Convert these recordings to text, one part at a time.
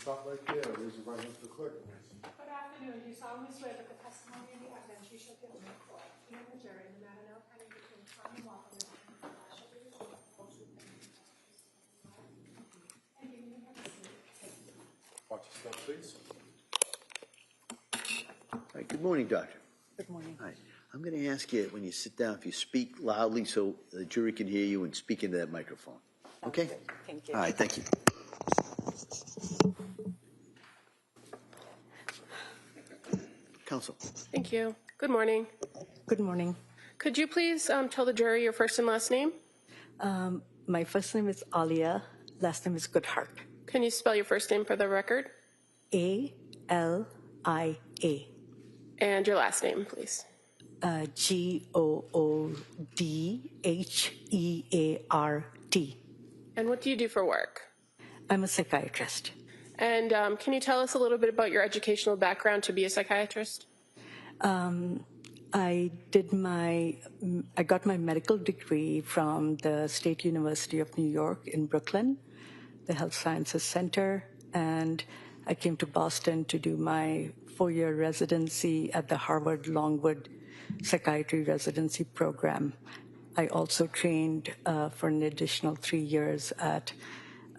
stop right there. Raise your right hand to the clerk. Good afternoon. Do you solemnly swear that the testimony and the evidence you shall give in the court and in the jury in the matter now pending between the Court and law and the defendant shall be the truth, the whole truth, and nothing but the truth? Thank you. You may have a seat. Watch your step, please. All right, good morning, doctor. Good morning. All right, I'm going to ask you when you sit down if you speak loudly so the jury can hear you and speak into that microphone. Okay? Okay. Thank you. All right, thank you. Counsel. Thank you. Good morning. Good morning. Could you please tell the jury your first and last name? My first name is Alia. Last name is Goodheart. Can you spell your first name for the record? Alia. And your last name, please. Goodheart. And what do you do for work? I'm a psychiatrist. And can you tell us a little bit about your educational background to be a psychiatrist? I got my medical degree from the State University of New York in Brooklyn, the Health Sciences Center, and I came to Boston to do my 4-year residency at the Harvard Longwood Psychiatry Residency Program. I also trained for an additional 3 years at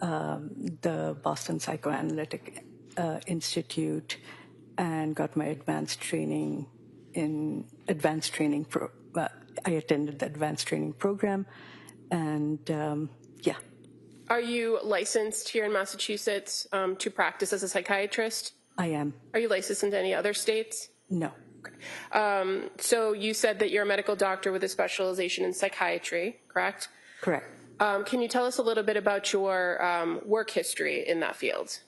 the Boston Psychoanalytic Institute and got my advanced training I attended the advanced training program, and yeah. Are you licensed here in Massachusetts to practice as a psychiatrist? I am. Are you licensed in any other states? No. Okay. So you said that you're a medical doctor with a specialization in psychiatry, correct? Correct. Can you tell us a little bit about your work history in that field?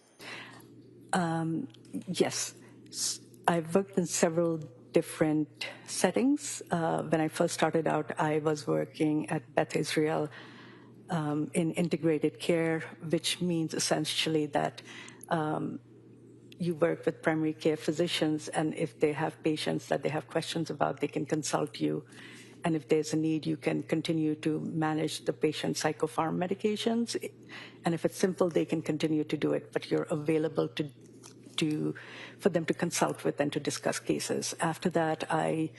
Yes. I've worked in several different settings. When I first started out, I was working at Beth Israel in integrated care, which means essentially that you work with primary care physicians, and if they have patients that they have questions about, they can consult you. And if there's a need, you can continue to manage the patient's psychopharm medications. And if it's simple, they can continue to do it, but you're available for them to consult with and to discuss cases. After that, I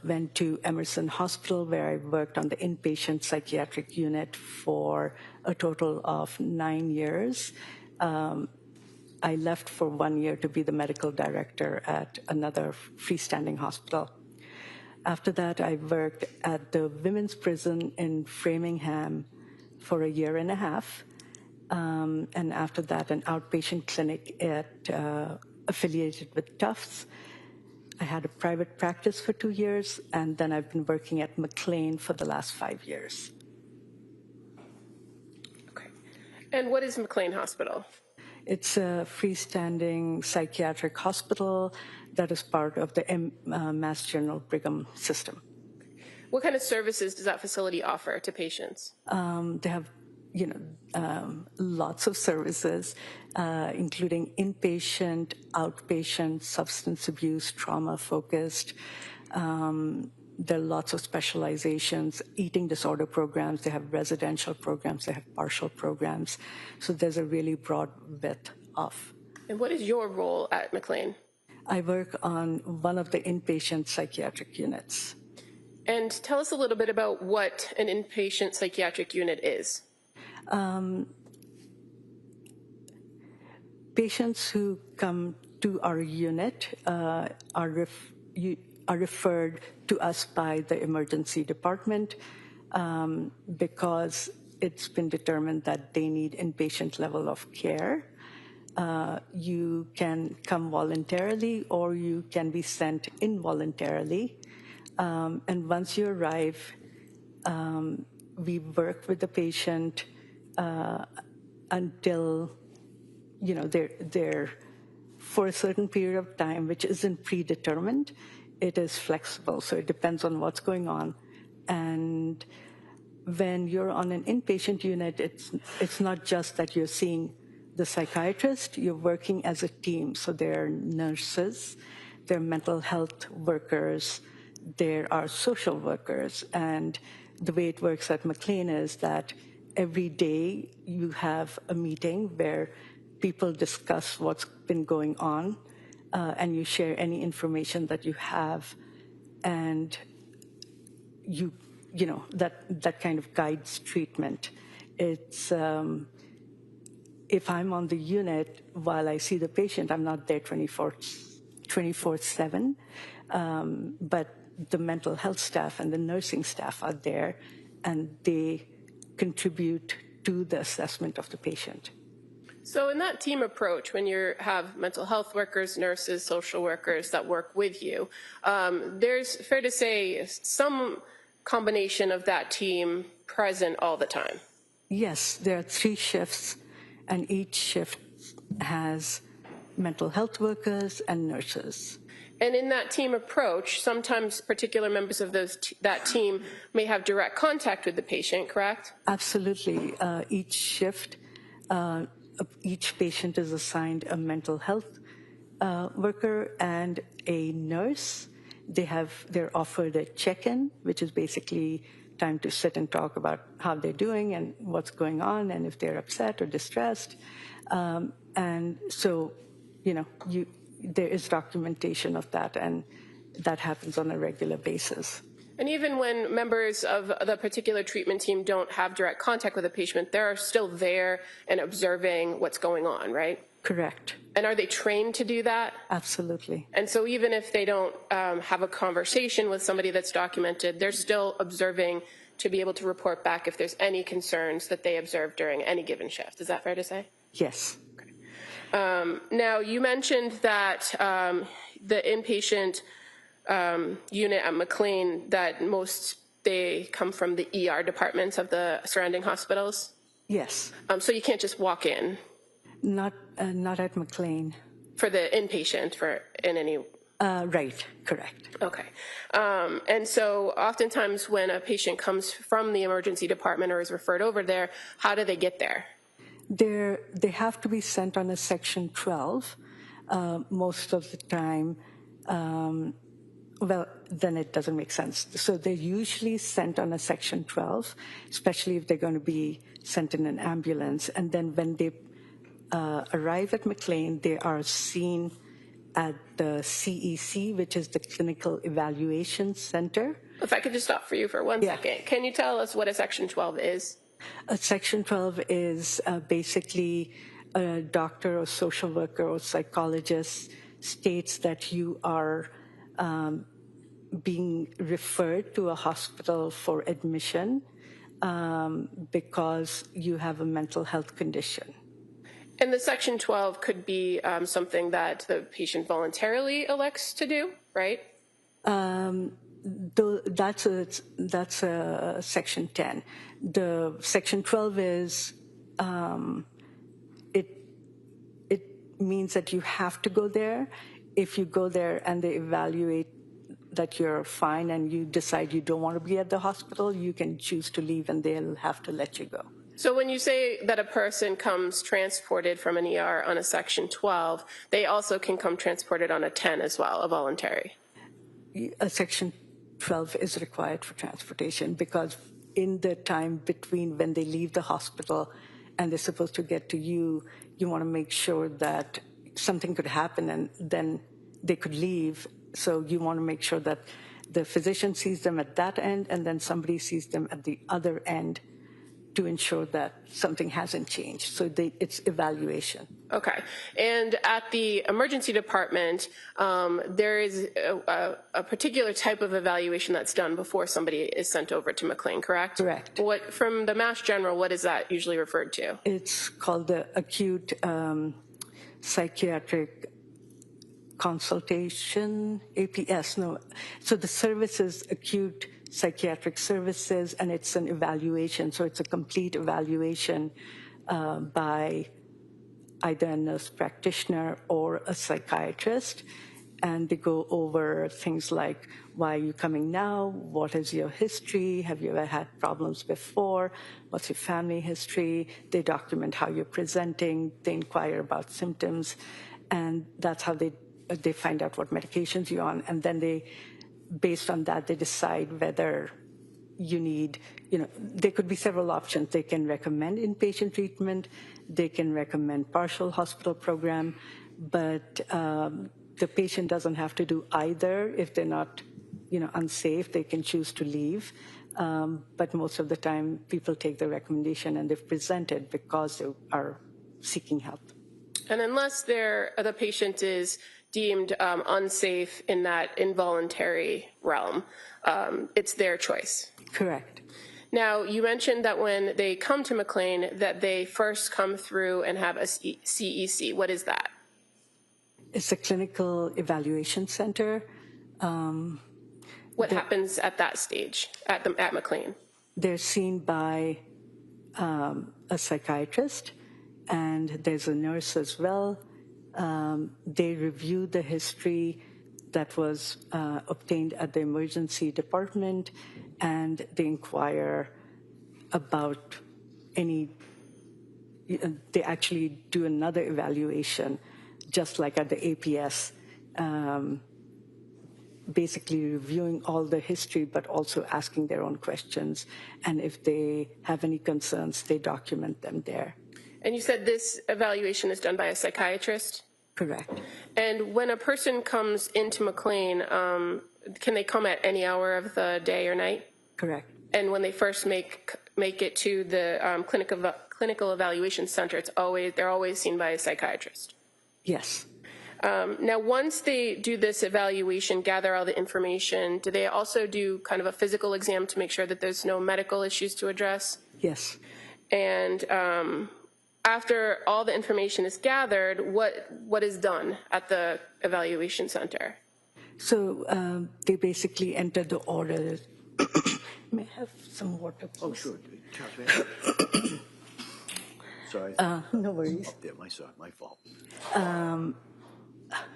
went to Emerson Hospital, where I worked on the inpatient psychiatric unit for a total of 9 years. I left for 1 year to be the medical director at another freestanding hospital. After that, I worked at the women's prison in Framingham for 1.5 years. And after that, an outpatient clinic affiliated with Tufts. I had a private practice for 2 years, and then I've been working at McLean for the last 5 years. Okay. And what is McLean Hospital? It's a freestanding psychiatric hospital that is part of the Mass General Brigham system. What kind of services does that facility offer to patients? They have, lots of services, including inpatient, outpatient, substance abuse, trauma-focused. There are lots of specializations, eating disorder programs. They have residential programs. They have partial programs. So there's a really broad width of. And what is your role at McLean? I work on one of the inpatient psychiatric units. And tell us a little bit about what an inpatient psychiatric unit is. Patients who come to our unit are referred to us by the emergency department because it's been determined that they need inpatient level of care. You can come voluntarily or you can be sent involuntarily. And once you arrive, we work with the patient until, they're for a certain period of time, which isn't predetermined. It is flexible, so it depends on what's going on. And when you're on an inpatient unit, it's not just that you're seeing the psychiatrist, you're working as a team. So there are nurses, there are mental health workers, there are social workers. And the way it works at McLean is that every day you have a meeting where people discuss what's been going on, and you share any information that you have, and you know, that kind of guides treatment. It's, if I'm on the unit while I see the patient, I'm not there 24/7, but the mental health staff and the nursing staff are there, and they contribute to the assessment of the patient. So in that team approach, when you have mental health workers, nurses, social workers that work with you, there's, fair to say, some combination of that team present all the time. Yes, there are 3 shifts, and each shift has mental health workers and nurses. And in that team approach, sometimes particular members of that team may have direct contact with the patient, correct? Absolutely. Each shift, each patient is assigned a mental health worker and a nurse. They're offered a check-in, which is basically time to sit and talk about how they're doing and what's going on, and if they're upset or distressed. And so, you know, there is documentation of that, and that happens on a regular basis. And even when members of the particular treatment team don't have direct contact with a patient, they're still there and observing what's going on, right? Correct. And are they trained to do that? Absolutely. And so even if they don't have a conversation with somebody that's documented, they're still observing to be able to report back if there's any concerns that they observe during any given shift. Is that fair to say? Yes. Okay. Now, you mentioned that the inpatient unit at McLean, that they come from the ER departments of the surrounding hospitals? Yes. So you can't just walk in? Not at McLean. For the inpatient, in any... Right, correct. Okay. And so oftentimes when a patient comes from the emergency department or is referred over there, how do they get there? They have to be sent on a Section 12 most of the time. Well, then it doesn't make sense. So they're usually sent on a Section 12, especially if they're going to be sent in an ambulance. And then when they arrive at McLean, they are seen at the CEC, which is the Clinical Evaluation Center. If I could just stop for you for one second. Can you tell us what a Section 12 is? A Section 12 is basically a doctor or social worker or psychologist states that you are being referred to a hospital for admission because you have a mental health condition. And the Section 12 could be something that the patient voluntarily elects to do, right? That's a Section 10. The Section 12 is it means that you have to go there. If you go there and they evaluate that you're fine and you decide you don't want to be at the hospital, you can choose to leave and they'll have to let you go. So when you say that a person comes transported from an ER on a Section 12, they also can come transported on a 10 as well, a voluntary? A Section 12 is required for transportation because in the time between when they leave the hospital and they're supposed to get to you, you want to make sure that something could happen and then they could leave. So you want to make sure that the physician sees them at that end and then somebody sees them at the other end to ensure that something hasn't changed. So it's evaluation. Okay. And at the emergency department, there is a particular type of evaluation that's done before somebody is sent over to McLean, correct? Correct. From the Mass General, what is that usually referred to? It's called the acute psychiatric consultation, APS. No. So the service is acute psychiatric services, and it's an evaluation. So it's a complete evaluation by either a nurse practitioner or a psychiatrist. And they go over things like, why are you coming now? What is your history? Have you ever had problems before? What's your family history? They document how you're presenting. They inquire about symptoms. And that's how they find out what medications you're on. And then based on that, they decide whether you need, there could be several options. They can recommend inpatient treatment, they can recommend partial hospital program, but the patient doesn't have to do either. If they're not, unsafe, they can choose to leave. But most of the time, people take the recommendation and they've presented because they are seeking help. And unless the patient is deemed unsafe in that involuntary realm, it's their choice. Correct. Now, you mentioned that when they come to McLean, that they first come through and have a CEC. What is that? It's a clinical evaluation center. What happens at that stage at McLean? They're seen by a psychiatrist, and there's a nurse as well. They review the history that was obtained at the emergency department, and they inquire about they actually do another evaluation, just like at the APS, basically reviewing all the history, but also asking their own questions. And if they have any concerns, they document them there. And you said this evaluation is done by a psychiatrist? Correct. And when a person comes into McLean, can they come at any hour of the day or night? Correct. And when they first make it to the clinical evaluation center, they're always seen by a psychiatrist? Yes. Now, once they do this evaluation, gather all the information, do they also do kind of a physical exam to make sure that there's no medical issues to address? Yes. And after all the information is gathered, what is done at the evaluation center? So they basically enter the order. May I have some water, please? Oh, sure. Sorry. No worries. Up there, my fault.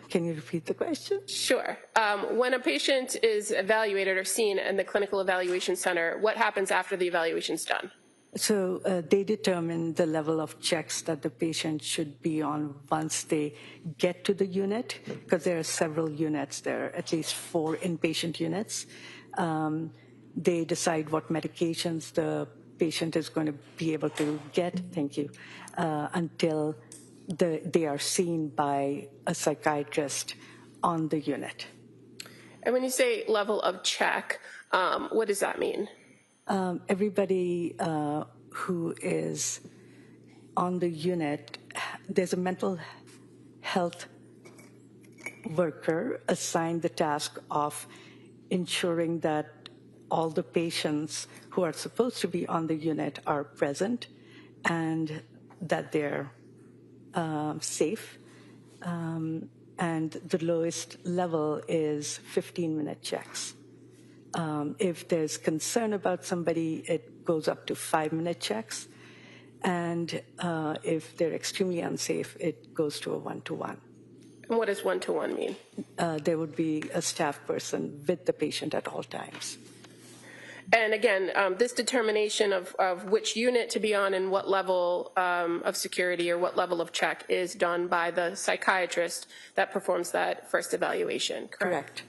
Can you repeat the question? Sure. When a patient is evaluated or seen in the clinical evaluation center, what happens after the evaluation's done? So they determine the level of checks that the patient should be on once they get to the unit, because there are several units. There are at least 4 inpatient units. They decide what medications the patient is going to be able to get, until they are seen by a psychiatrist on the unit. And when you say level of check, what does that mean? Everybody who is on the unit, there's a mental health worker assigned the task of ensuring that all the patients who are supposed to be on the unit are present and that they're safe. And the lowest level is 15-minute checks. If there's concern about somebody, it goes up to 5-minute checks. And if they're extremely unsafe, it goes to a 1-to-1. And what does 1-to-1 mean? There would be a staff person with the patient at all times. And again, this determination of which unit to be on and what level of security or what level of check is done by the psychiatrist that performs that first evaluation, correct? Correct.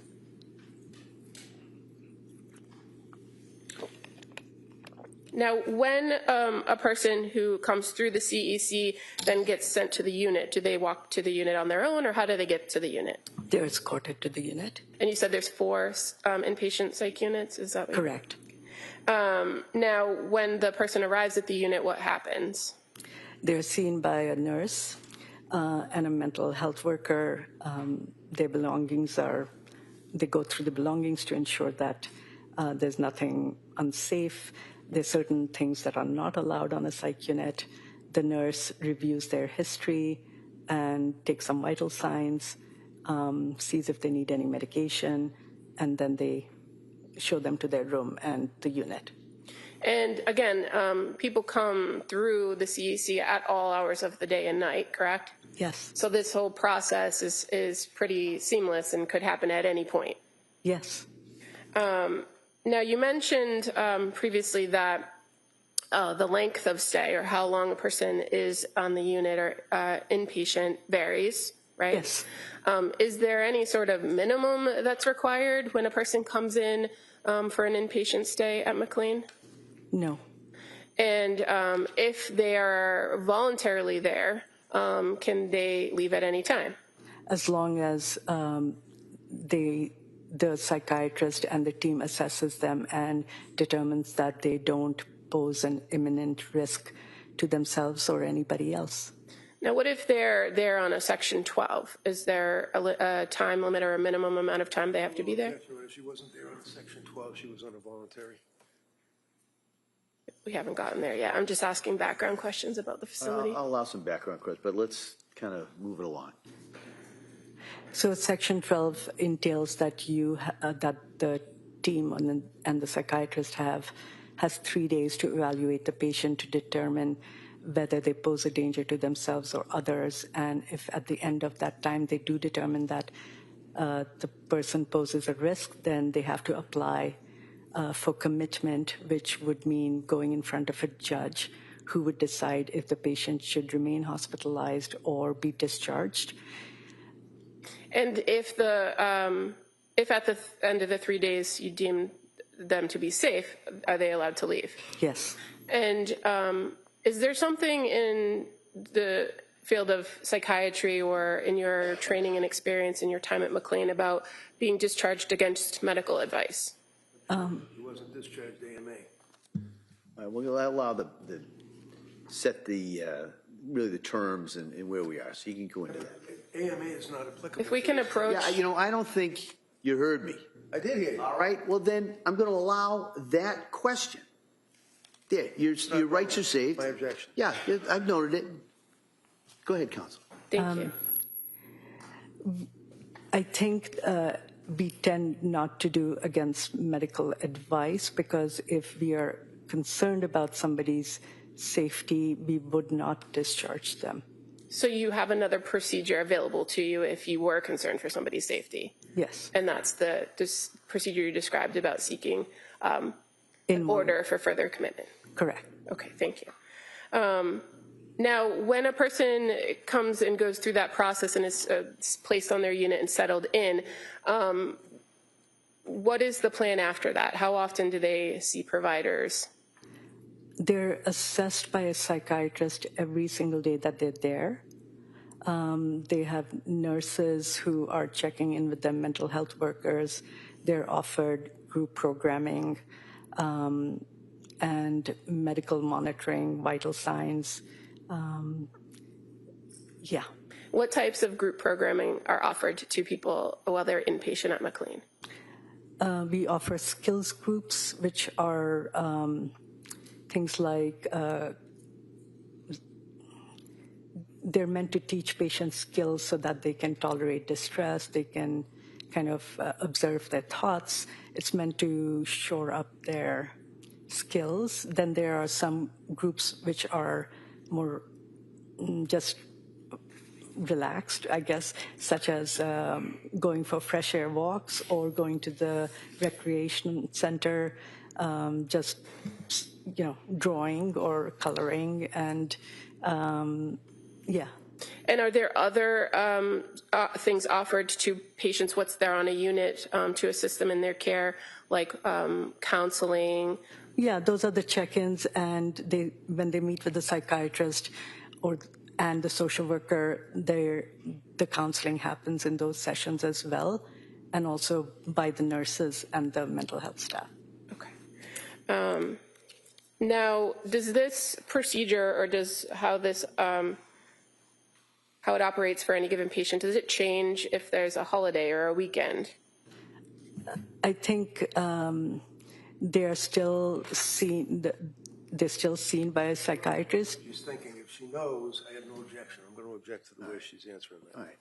Now, when a person who comes through the CEC then gets sent to the unit, do they walk to the unit on their own, or how do they get to the unit? They're escorted to the unit. And you said there's 4 inpatient psych units, is that what? Correct. Now, when the person arrives at the unit, what happens? They're seen by a nurse and a mental health worker. Their belongings they go through the belongings to ensure that there's nothing unsafe. There's certain things that are not allowed on a psych unit. The nurse reviews their history and takes some vital signs, sees if they need any medication, and then they show them to their room and the unit. And again, people come through the CEC at all hours of the day and night, correct? Yes. So this whole process is pretty seamless and could happen at any point. Yes. Now, you mentioned previously that the length of stay or how long a person is on the unit or inpatient varies, right? Yes. Is there any sort of minimum that's required when a person comes in for an inpatient stay at McLean? No. And if they are voluntarily there, can they leave at any time? As long as the psychiatrist and the team assesses them and determines that they don't pose an imminent risk to themselves or anybody else. Now, what if they're there on a Section 12? Is there a time limit or a minimum amount of time they have to be there? If she wasn't there on Section 12, she was on a voluntary. We haven't gotten there yet. I'm just asking background questions about the facility. I'll allow some background questions, but let's kind of move it along. So Section 12 entails that that the team and the psychiatrist has 3 days to evaluate the patient to determine whether they pose a danger to themselves or others. And if at the end of that time they do determine that the person poses a risk, then they have to apply for commitment, which would mean going in front of a judge who would decide if the patient should remain hospitalized or be discharged. And if at the end of the 3 days you deem them to be safe, are they allowed to leave? Yes. And is there something in the field of psychiatry or in your training and experience in your time at McLean about being discharged against medical advice? He wasn't discharged AMA. All right, we'll allow set the really the terms and where we are, so you can go into that. AMA is not applicable. If we can approach... Yeah, I don't think you heard me. I did hear you. All right, well then, I'm going to allow that question. There, your rights are saved. My objection. Yeah, I've noted it. Go ahead, counsel. Thank you. I think we tend not to do against medical advice, because if we are concerned about somebody's safety, we would not discharge them. So you have another procedure available to you if you were concerned for somebody's safety? Yes. And that's the procedure you described about seeking an order for further commitment? Correct. Okay, thank you. Now, when a person comes and goes through that process and is placed on their unit and settled in, what is the plan after that? How often do they see providers? They're assessed by a psychiatrist every single day that they're there. They have nurses who are checking in with them, mental health workers. They're offered group programming and medical monitoring, vital signs. Yeah. What types of group programming are offered to people while they're inpatient at McLean? We offer skills groups, which are things like they're meant to teach patients skills so that they can tolerate distress, they can kind of observe their thoughts. It's meant to shore up their skills. Then there are some groups which are more just relaxed, I guess, such as going for fresh air walks or going to the recreation center, just, drawing or coloring, and yeah. And are there other things offered to patients once they're on a unit to assist them in their care, like counseling? Yeah, those are the check-ins, and when they meet with the psychiatrist and the social worker, the counseling happens in those sessions as well, and also by the nurses and the mental health staff. Okay. Now, does this procedure, or how it operates for any given patient, does it change if there's a holiday or a weekend? I think they're still seen by a psychiatrist. She's thinking, if she knows, I have no objection. I'm going to object to the way she's answering that. All right.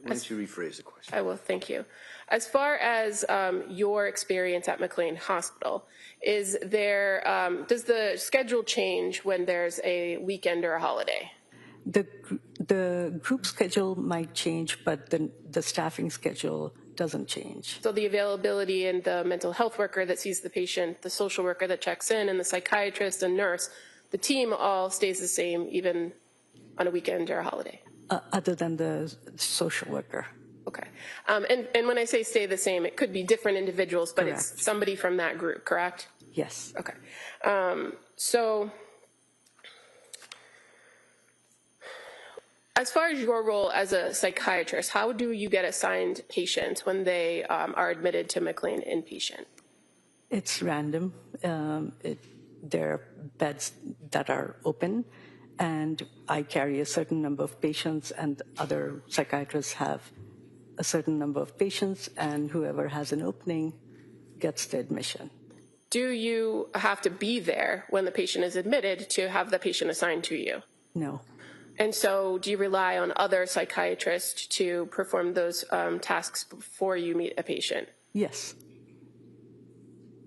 Why don't you rephrase the question? I will, thank you. As far as your experience at McLean Hospital, does the schedule change when there's a weekend or a holiday? The group schedule might change, but the staffing schedule doesn't change. So the availability and the mental health worker that sees the patient, the social worker that checks in, and the psychiatrist and nurse, the team all stays the same even on a weekend or a holiday? Other than the social worker. Okay. And when I say stay the same, it could be different individuals, but Correct. it's somebody from that group, correct? Yes. Okay. So as far as your role as a psychiatrist, how do you get assigned patients when they are admitted to McLean inpatient? It's random. There are beds that are open, and I carry a certain number of patients, and other psychiatrists have a certain number of patients, and whoever has an opening gets the admission. Do you have to be there when the patient is admitted to have the patient assigned to you? No. And so do you rely on other psychiatrists to perform those tasks before you meet a patient? Yes.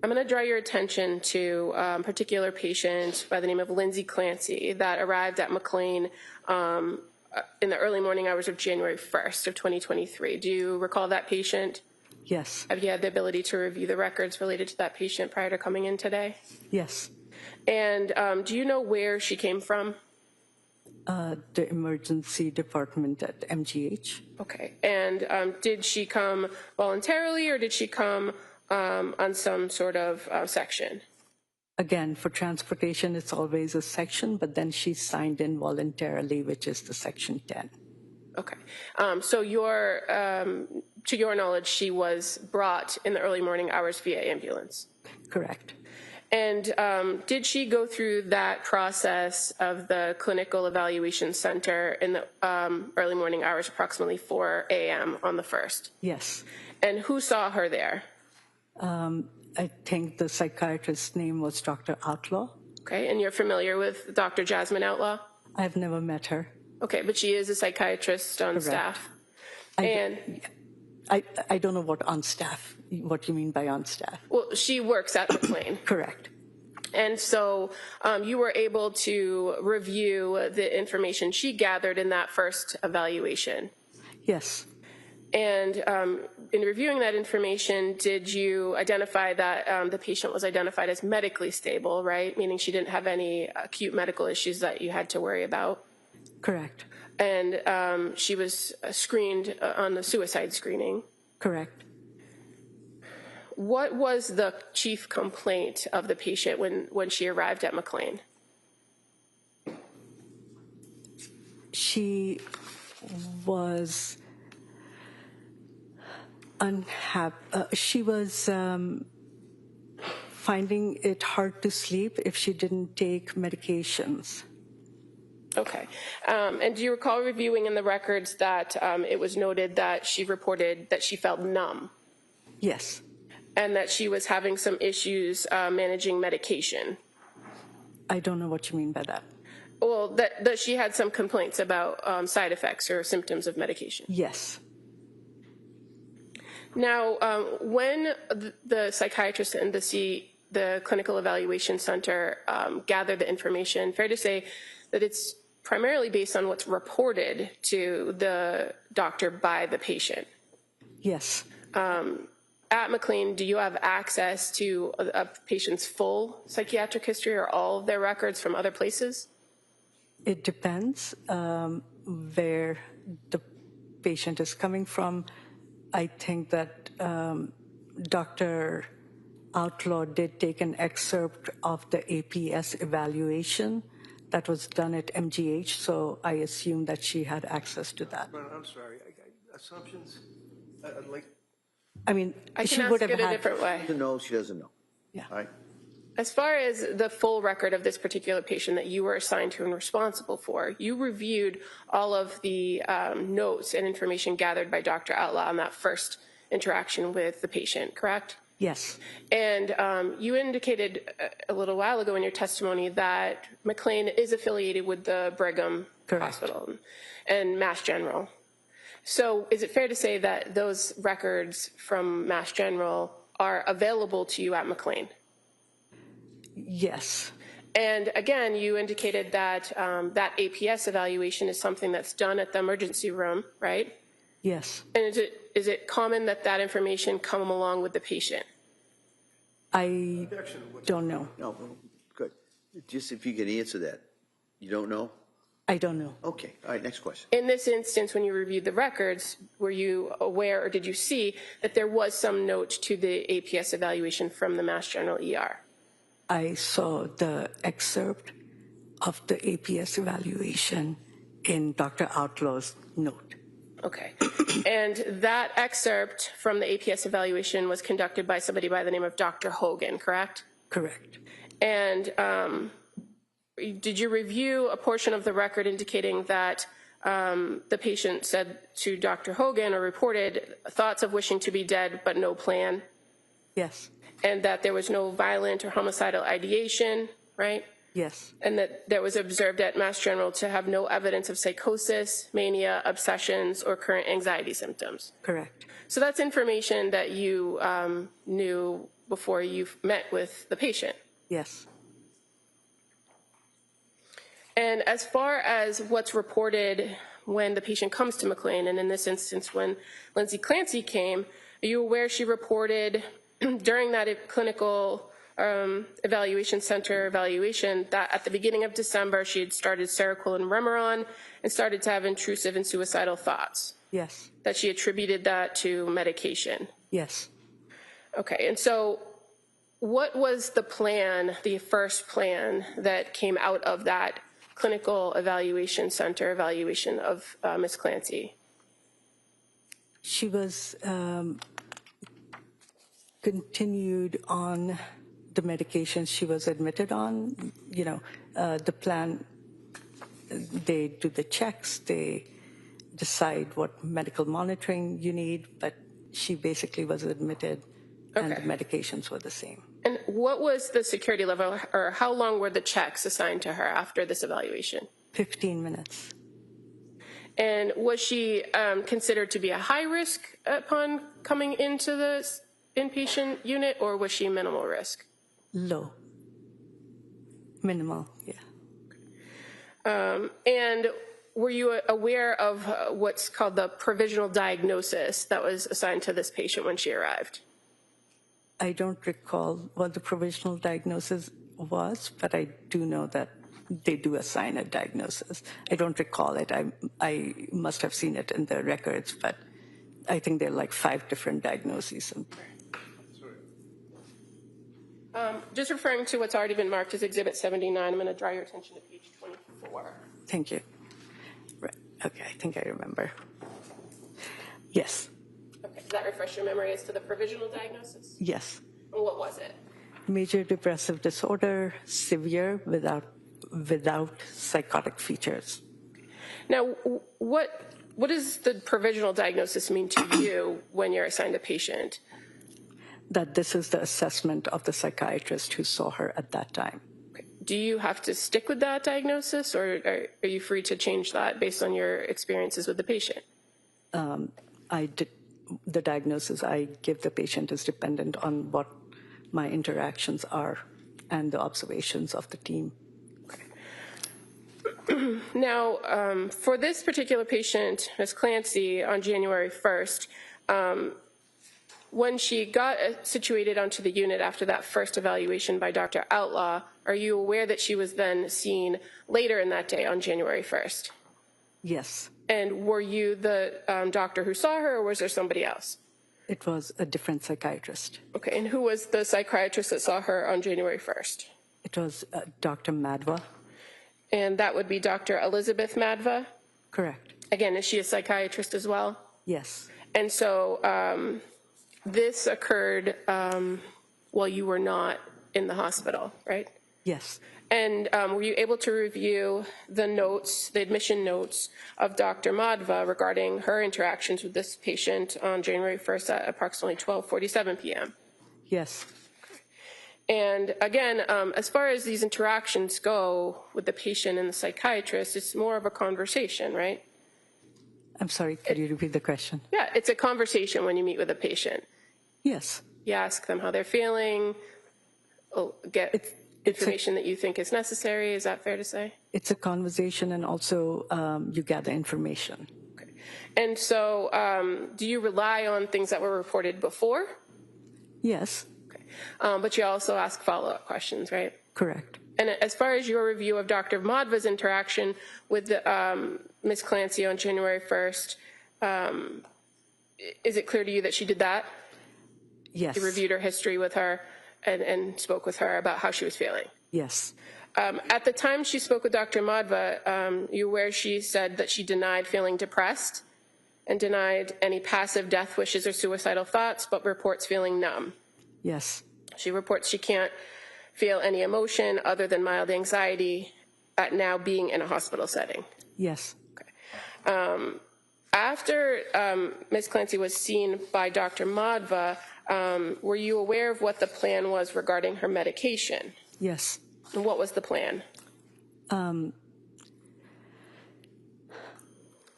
I'm going to draw your attention to a particular patient by the name of Lindsay Clancy that arrived at McLean in the early morning hours of January 1st of 2023. Do you recall that patient? Yes. Have you had the ability to review the records related to that patient prior to coming in today? Yes. And do you know where she came from? The emergency department at MGH. Okay. And did she come voluntarily, or did she come on some sort of section? Again, for transportation, it's always a section, but then she signed in voluntarily, which is the section 10. Okay. So to your knowledge, she was brought in the early morning hours via ambulance? Correct. And did she go through that process of the clinical evaluation center in the early morning hours, approximately 4 a.m. on the 1st? Yes. And who saw her there? I think the psychiatrist's name was Dr. Outlaw. Okay, and you're familiar with Dr. Jasmine Outlaw? I've never met her. Okay, but she is a psychiatrist on staff. I don't know what you mean by on staff. Well, she works at McLean. Correct. And so you were able to review the information she gathered in that first evaluation. Yes. And in reviewing that information, did you identify that the patient was identified as medically stable, right? Meaning she didn't have any acute medical issues that you had to worry about? Correct. And she was screened on the suicide screening? Correct. What was the chief complaint of the patient when she arrived at McLean? She was unhappy. She was finding it hard to sleep if she didn't take medications. Okay. And do you recall reviewing in the records that it was noted that she reported that she felt numb? Yes. And that she was having some issues managing medication? I don't know what you mean by that. Well, that she had some complaints about side effects or symptoms of medication? Yes. Now, when the psychiatrist and the clinical evaluation center gathered the information, fair to say that it's primarily based on what's reported to the doctor by the patient? Yes. At McLean, do you have access to a patient's full psychiatric history or all of their records from other places? It depends where the patient is coming from. I think that Dr. Outlaw did take an excerpt of the APS evaluation that was done at MGH, so I assume that she had access to that. I'm sorry. Assumptions? I mean, I she can would ask have it a had. different way. She doesn't know, she doesn't know. Yeah. All right? As far as the full record of this particular patient that you were assigned to and responsible for, you reviewed all of the notes and information gathered by Dr. Outlaw on that first interaction with the patient, correct? Yes. And you indicated a little while ago in your testimony that McLean is affiliated with the Brigham Hospital and Mass General. So is it fair to say that those records from Mass General are available to you at McLean? Yes. And again, you indicated that that APS evaluation is something that's done at the emergency room, right? Yes. And is it common that that information come along with the patient? I don't know. No, good. Just if you can answer that. You don't know? I don't know. Okay, all right, next question. In this instance, when you reviewed the records, were you aware or did you see that there was some note to the APS evaluation from the Mass General ER? I saw the excerpt of the APS evaluation in Dr. Outlaw's note. Okay. And that excerpt from the APS evaluation was conducted by somebody by the name of Dr. Hogan, correct? Correct. And did you review a portion of the record indicating that the patient said to Dr. Hogan or reported thoughts of wishing to be dead but no plan? Yes. And that there was no violent or homicidal ideation, right? Yes. And that there was observed at Mass General to have no evidence of psychosis, mania, obsessions, or current anxiety symptoms. Correct. So that's information that you knew before you met with the patient. Yes. And as far as what's reported when the patient comes to McLean, and in this instance when Lindsay Clancy came, are you aware she reported during that clinical evaluation center evaluation that at the beginning of December she had started Seroquel and Remeron and started to have intrusive and suicidal thoughts? Yes. That she attributed that to medication? Yes. Okay, and so what was the plan, the first plan that came out of that clinical evaluation center evaluation of Ms. Clancy? She was continued on the medications she was admitted on. You know, the plan, they do the checks, they decide what medical monitoring you need, but she basically was admitted and the medications were the same. And what was the security level, or how long were the checks assigned to her after this evaluation? 15 minutes. And was she considered to be a high risk upon coming into the inpatient unit, or was she minimal risk? Low. Minimal, yeah. And were you aware of what's called the provisional diagnosis that was assigned to this patient when she arrived? I don't recall what the provisional diagnosis was, but I do know that they do assign a diagnosis. I don't recall it. I must have seen it in the records, but I think there are like 5 different diagnoses. Just referring to what's already been marked as Exhibit 79, I'm going to draw your attention to page 24. Thank you. Right. Okay, I think I remember. Yes. Okay, does that refresh your memory as to the provisional diagnosis? Yes. And what was it? Major depressive disorder, severe without psychotic features. Now, what does the provisional diagnosis mean to you when you're assigned a patient? That this is the assessment of the psychiatrist who saw her at that time. Okay. Do you have to stick with that diagnosis, or are you free to change that based on your experiences with the patient? The diagnosis I give the patient is dependent on what my interactions are and the observations of the team. Okay. Now, for this particular patient, Ms. Clancy, on January 1st, when she got situated onto the unit after that first evaluation by Dr. Outlaw, are you aware that she was then seen later in that day on January 1st? Yes. And were you the doctor who saw her, or was there somebody else? It was a different psychiatrist. Okay, and who was the psychiatrist that saw her on January 1st? It was Dr. Madva. And that would be Dr. Elizabeth Madva? Correct. Again, is she a psychiatrist as well? Yes. And so this occurred while you were not in the hospital, right? Yes. And were you able to review the notes, the admission notes of Dr. Madva regarding her interactions with this patient on January 1st at approximately 12:47 p.m.? Yes. And again, as far as these interactions go with the patient and the psychiatrist, it's more of a conversation, right? I'm sorry, could you repeat the question? Yeah, it's a conversation when you meet with a patient. Yes. You ask them how they're feeling, get information that you think is necessary. Is that fair to say? It's a conversation, and also you gather information. Okay. And so do you rely on things that were reported before? Yes. Okay. But you also ask follow-up questions, right? Correct. And as far as your review of Dr. Madva's interaction with Ms. Clancy on January 1st, is it clear to you that she did that? Yes. You reviewed her history with her and spoke with her about how she was feeling? Yes. At the time she spoke with Dr. Madva, you were aware she said that she denied feeling depressed and denied any passive death wishes or suicidal thoughts, but reports feeling numb. Yes. She reports she can't feel any emotion other than mild anxiety at now being in a hospital setting. Yes. Okay. After Ms. Clancy was seen by Dr. Madva, were you aware of what the plan was regarding her medication? Yes. And what was the plan?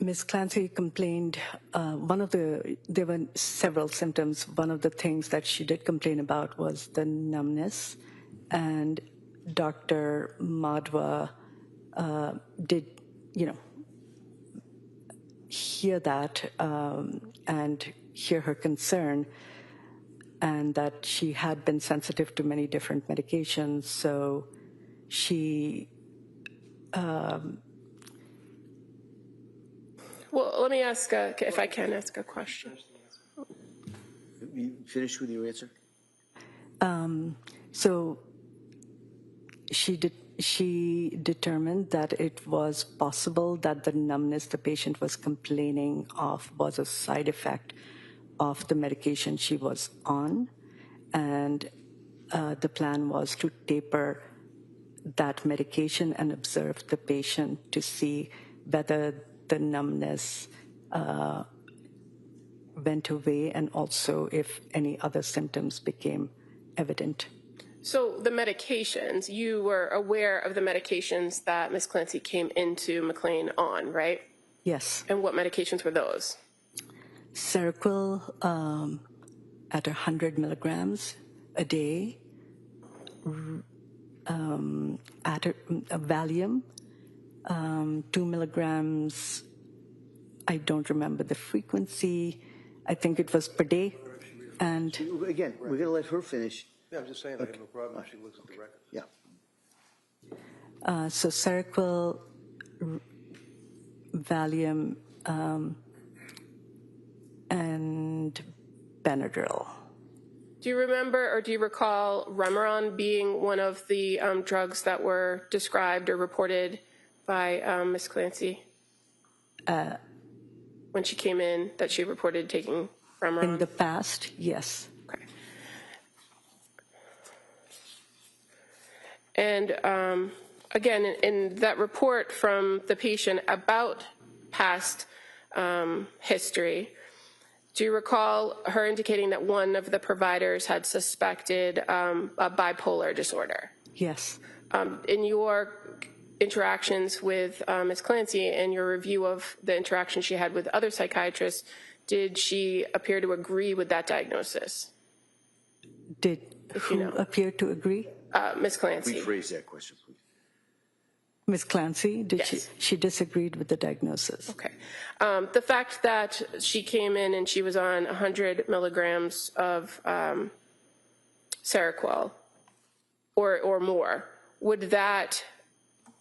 Ms. Clancy complained, there were several symptoms. One of the things that she did complain about was the numbness, and Dr. Madva did, hear that and hear her concern, and that she had been sensitive to many different medications, so she Well, let me ask, if I can ask a question. You finished with your answer? So she determined that it was possible that the numbness the patient was complaining of was a side effect of the medication she was on, and the plan was to taper that medication and observe the patient to see whether the numbness went away and also if any other symptoms became evident. So the medications, you were aware of the medications that Ms. Clancy came into McLean on, right? Yes. And what medications were those? Seroquel at 100 milligrams a day, Valium, 2 milligrams, I don't remember the frequency, I think it was per day. And Again, we're going to let her finish. Yeah, I'm just saying, I have no problem if she looks at the record. Yeah. so Seroquel, Valium, and Benadryl. Do you remember or do you recall Remeron being one of the drugs that were described or reported by Ms. Clancy? When she came in, that she reported taking Remeron? In the past, yes. Okay. And again, in that report from the patient about past history, do you recall her indicating that one of the providers had suspected a bipolar disorder? Yes. In your interactions with Ms. Clancy and your review of the interaction she had with other psychiatrists, did she appear to agree with that diagnosis? Did who appear to agree? Ms. Clancy. Rephrase that question, please. Ms. Clancy, did Yes. she disagreed with the diagnosis? Okay. The fact that she came in and she was on 100 milligrams of Seroquel or more, would that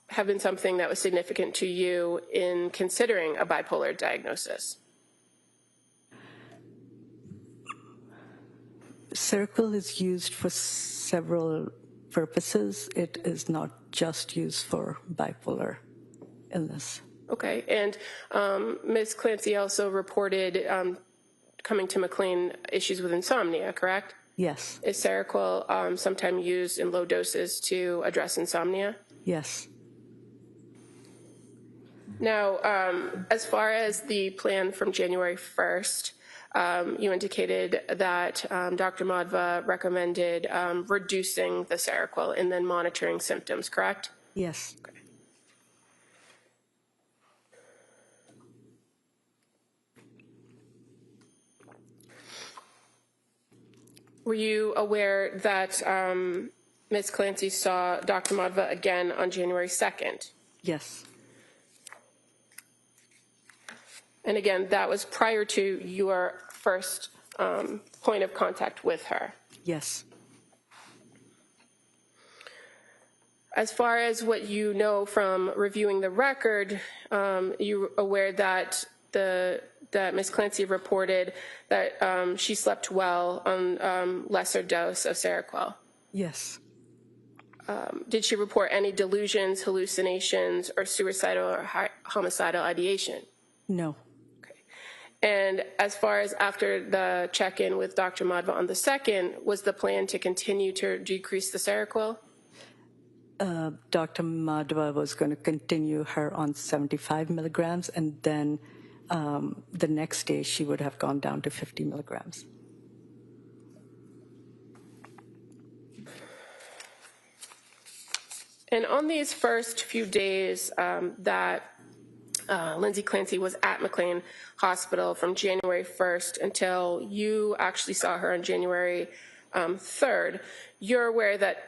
have been something that was significant to you in considering a bipolar diagnosis? Seroquel is used for several purposes. It is not just used for bipolar illness. Okay, and Ms. Clancy also reported coming to McLean issues with insomnia, correct? Yes. Is Seroquel sometimes used in low doses to address insomnia? Yes. Now, as far as the plan from January 1st, you indicated that Dr. Madva recommended reducing the Seroquel and then monitoring symptoms, correct? Yes. Okay. Were you aware that Ms. Clancy saw Dr. Madva again on January 2nd? Yes. And again, that was prior to your first point of contact with her. Yes. As far as what you know from reviewing the record, you're aware that that Ms. Clancy reported that she slept well on lesser dose of Seroquel. Yes. Did she report any delusions, hallucinations, or suicidal or homicidal ideation? No. Okay. And as far as after the check-in with Dr. Madhva on the 2nd, was the plan to continue to decrease the Seroquel? Dr. Madhva was going to continue her on 75 milligrams, and then the next day she would have gone down to 50 milligrams. And on these first few days that Lindsay Clancy was at McLean Hospital from January 1st until you actually saw her on January 3rd, you're aware that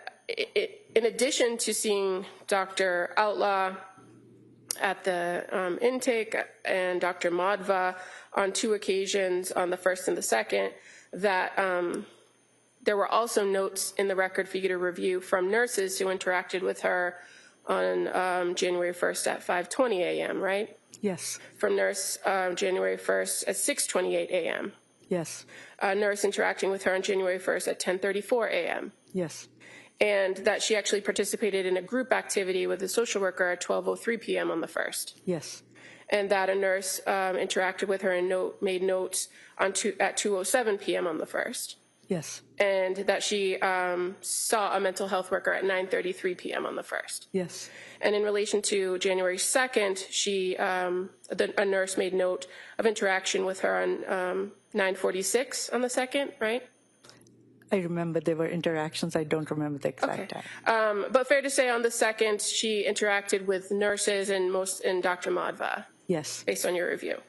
in addition to seeing Dr. Outlaw at the intake and Dr. Madhva on 2 occasions, on the 1st and the 2nd, that there were also notes in the record for you to review from nurses who interacted with her on January 1st at 5:20 a.m., right? Yes. From nurse January 1st at 6:28 a.m. Yes. A nurse interacting with her on January 1st at 10:34 a.m. Yes. And that she actually participated in a group activity with a social worker at 12:03 p.m. on the 1st. Yes. And that a nurse interacted with her and made notes at 2:07 p.m. on the 1st. Yes. And that she saw a mental health worker at 9:33 p.m. on the 1st. Yes. And in relation to January 2nd, a nurse made note of interaction with her on 9:46 on the 2nd, right? I remember there were interactions. I don't remember the exact time. But fair to say on the 2nd, she interacted with nurses and Dr. Madhva. Yes. Based on your review.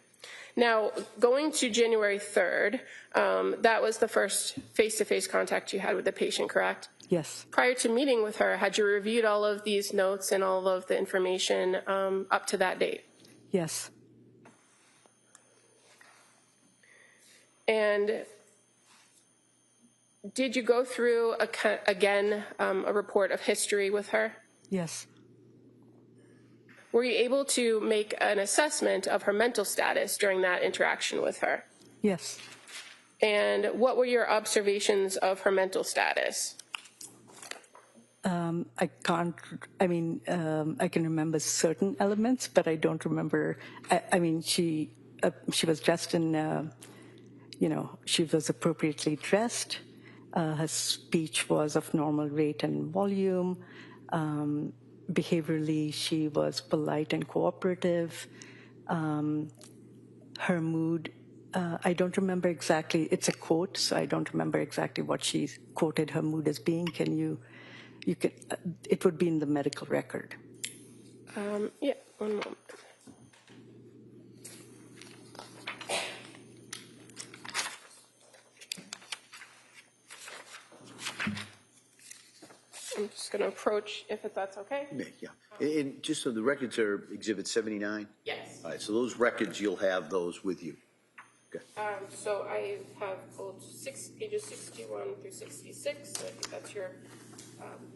Now, going to January 3rd, that was the first face-to-face contact you had with the patient, correct? Yes. Prior to meeting with her, had you reviewed all of these notes and all of the information up to that date? Yes. And did you go through, again, a report of history with her? Yes. Were you able to make an assessment of her mental status during that interaction with her? Yes. And what were your observations of her mental status? I can remember certain elements, but I don't remember. She was dressed in, she was appropriately dressed. Her speech was of normal rate and volume. Behaviorally, she was polite and cooperative. Her mood, I don't remember exactly. It's a quote, so I don't remember exactly what she quoted her mood as being. It would be in the medical record. Yeah, one moment. I'm just going to approach, if that's okay. Yeah. And just so the records are Exhibit 79? Yes. All right, so those records, you'll have those with you. Okay. So I have pulled pages 61 through 66. So I think that's your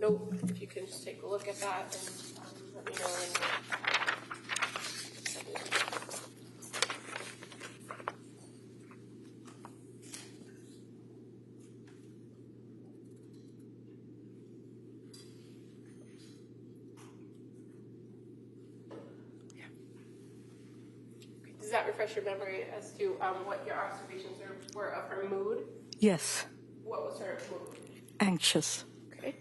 note. If you can just take a look at that and let me know when Does that refresh your memory as to what your observations were of her mood? Yes. What was her mood? Anxious. Okay.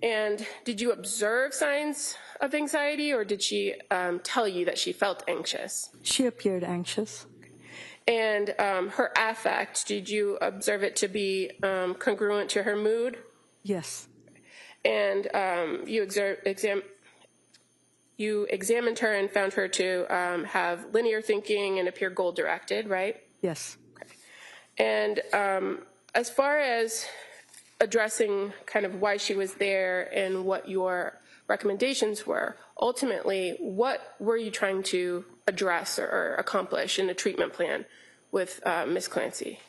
And did you observe signs of anxiety, or did she tell you that she felt anxious? She appeared anxious. And her affect, did you observe it to be congruent to her mood? Yes. And you examined her and found her to have linear thinking and appear goal-directed, right? Yes. Okay. And as far as addressing kind of why she was there and what your recommendations were, ultimately, what were you trying to address or accomplish in the treatment plan with Ms. Clancy?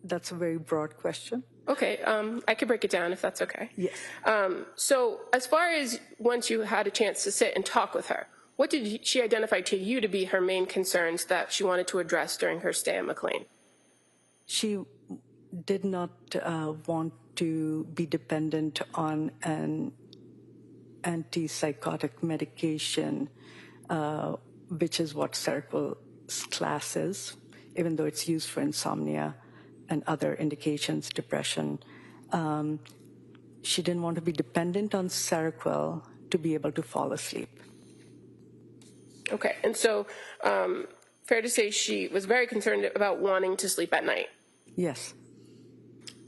That's a very broad question. Okay, I could break it down if that's okay. Yes. So as far as once you had a chance to sit and talk with her, what did she identify to you to be her main concerns that she wanted to address during her stay at McLean? She did not want to be dependent on an antipsychotic medication, which is what Seroquel's class is, even though it's used for insomnia and other indications, depression. She didn't want to be dependent on Seroquel to be able to fall asleep. Okay, and so fair to say she was very concerned about wanting to sleep at night. Yes.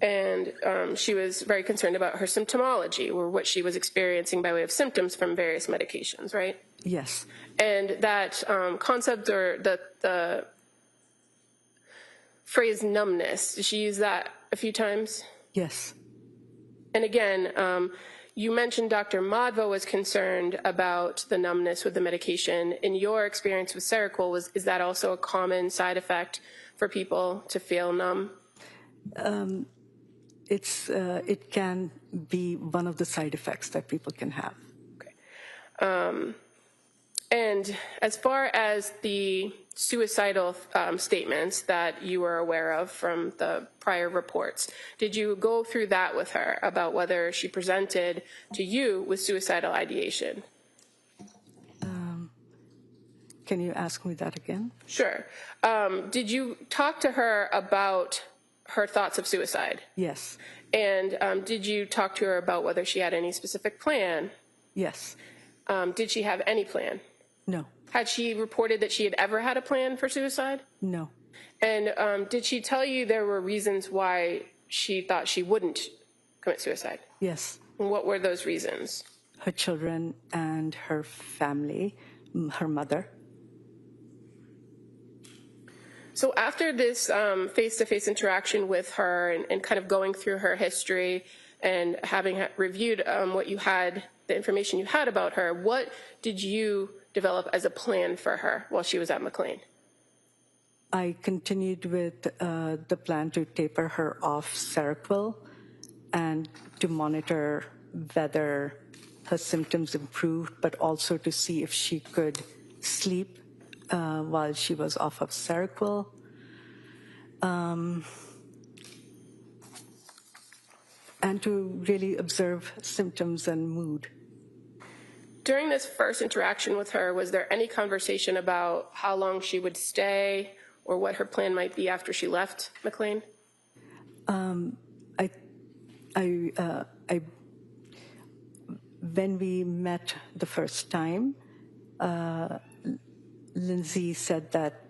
And she was very concerned about her symptomology, or what she was experiencing by way of symptoms from various medications, right? Yes. And that concept, or the phrase numbness, did she use that a few times? Yes. And again, you mentioned Dr. Madhva was concerned about the numbness with the medication. In your experience with Seroquel, is that also a common side effect for people to feel numb? It can be one of the side effects that people can have. Okay. And as far as the suicidal statements that you were aware of from the prior reports, did you go through that with her about whether she presented to you with suicidal ideation? Can you ask me that again? Sure. Did you talk to her about her thoughts of suicide? Yes. And did you talk to her about whether she had any specific plan? Yes. Did she have any plan? No. Had she reported that she had ever had a plan for suicide? No. And did she tell you there were reasons why she thought she wouldn't commit suicide? Yes. And what were those reasons? Her children and her family, her mother. So after this face-to-face interaction with her and kind of going through her history and having reviewed what you had, the information you had about her, what did you develop as a plan for her while she was at McLean? I continued with the plan to taper her off Seroquel and to monitor whether her symptoms improved, but also to see if she could sleep while she was off of Seroquel. And to really observe symptoms and mood. During this first interaction with her, was there any conversation about how long she would stay or what her plan might be after she left McLean? When we met the first time, Lindsay said that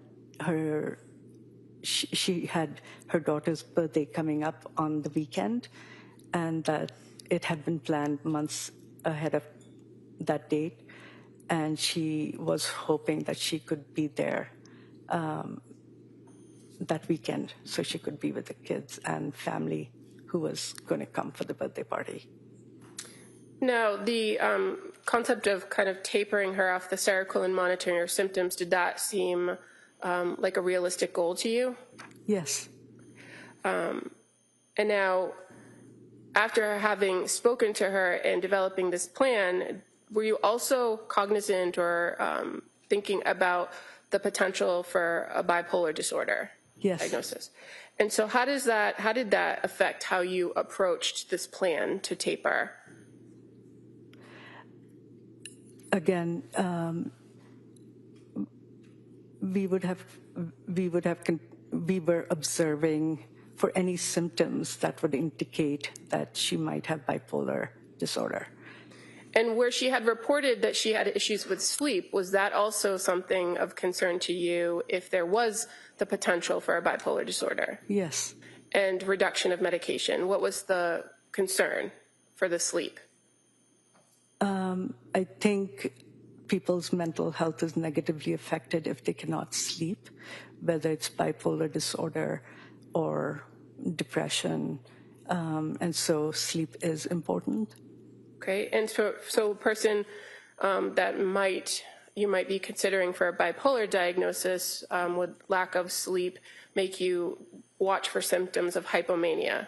she had her daughter's birthday coming up on the weekend, and that it had been planned months ahead of that date, and she was hoping that she could be there that weekend so she could be with the kids and family who was going to come for the birthday party. Now, the concept of kind of tapering her off the Seroquel and monitoring her symptoms, did that seem like a realistic goal to you? Yes. And now, after having spoken to her and developing this plan, were you also cognizant or thinking about the potential for a bipolar disorder diagnosis? And so how did that affect how you approached this plan to taper? Again, we were observing for any symptoms that would indicate that she might have bipolar disorder. And where she had reported that she had issues with sleep, was that also something of concern to you if there was the potential for a bipolar disorder? Yes. And reduction of medication, what was the concern for the sleep? I think people's mental health is negatively affected if they cannot sleep, whether it's bipolar disorder or depression, and so sleep is important. Okay, and so a person that you might be considering for a bipolar diagnosis, would lack of sleep make you watch for symptoms of hypomania.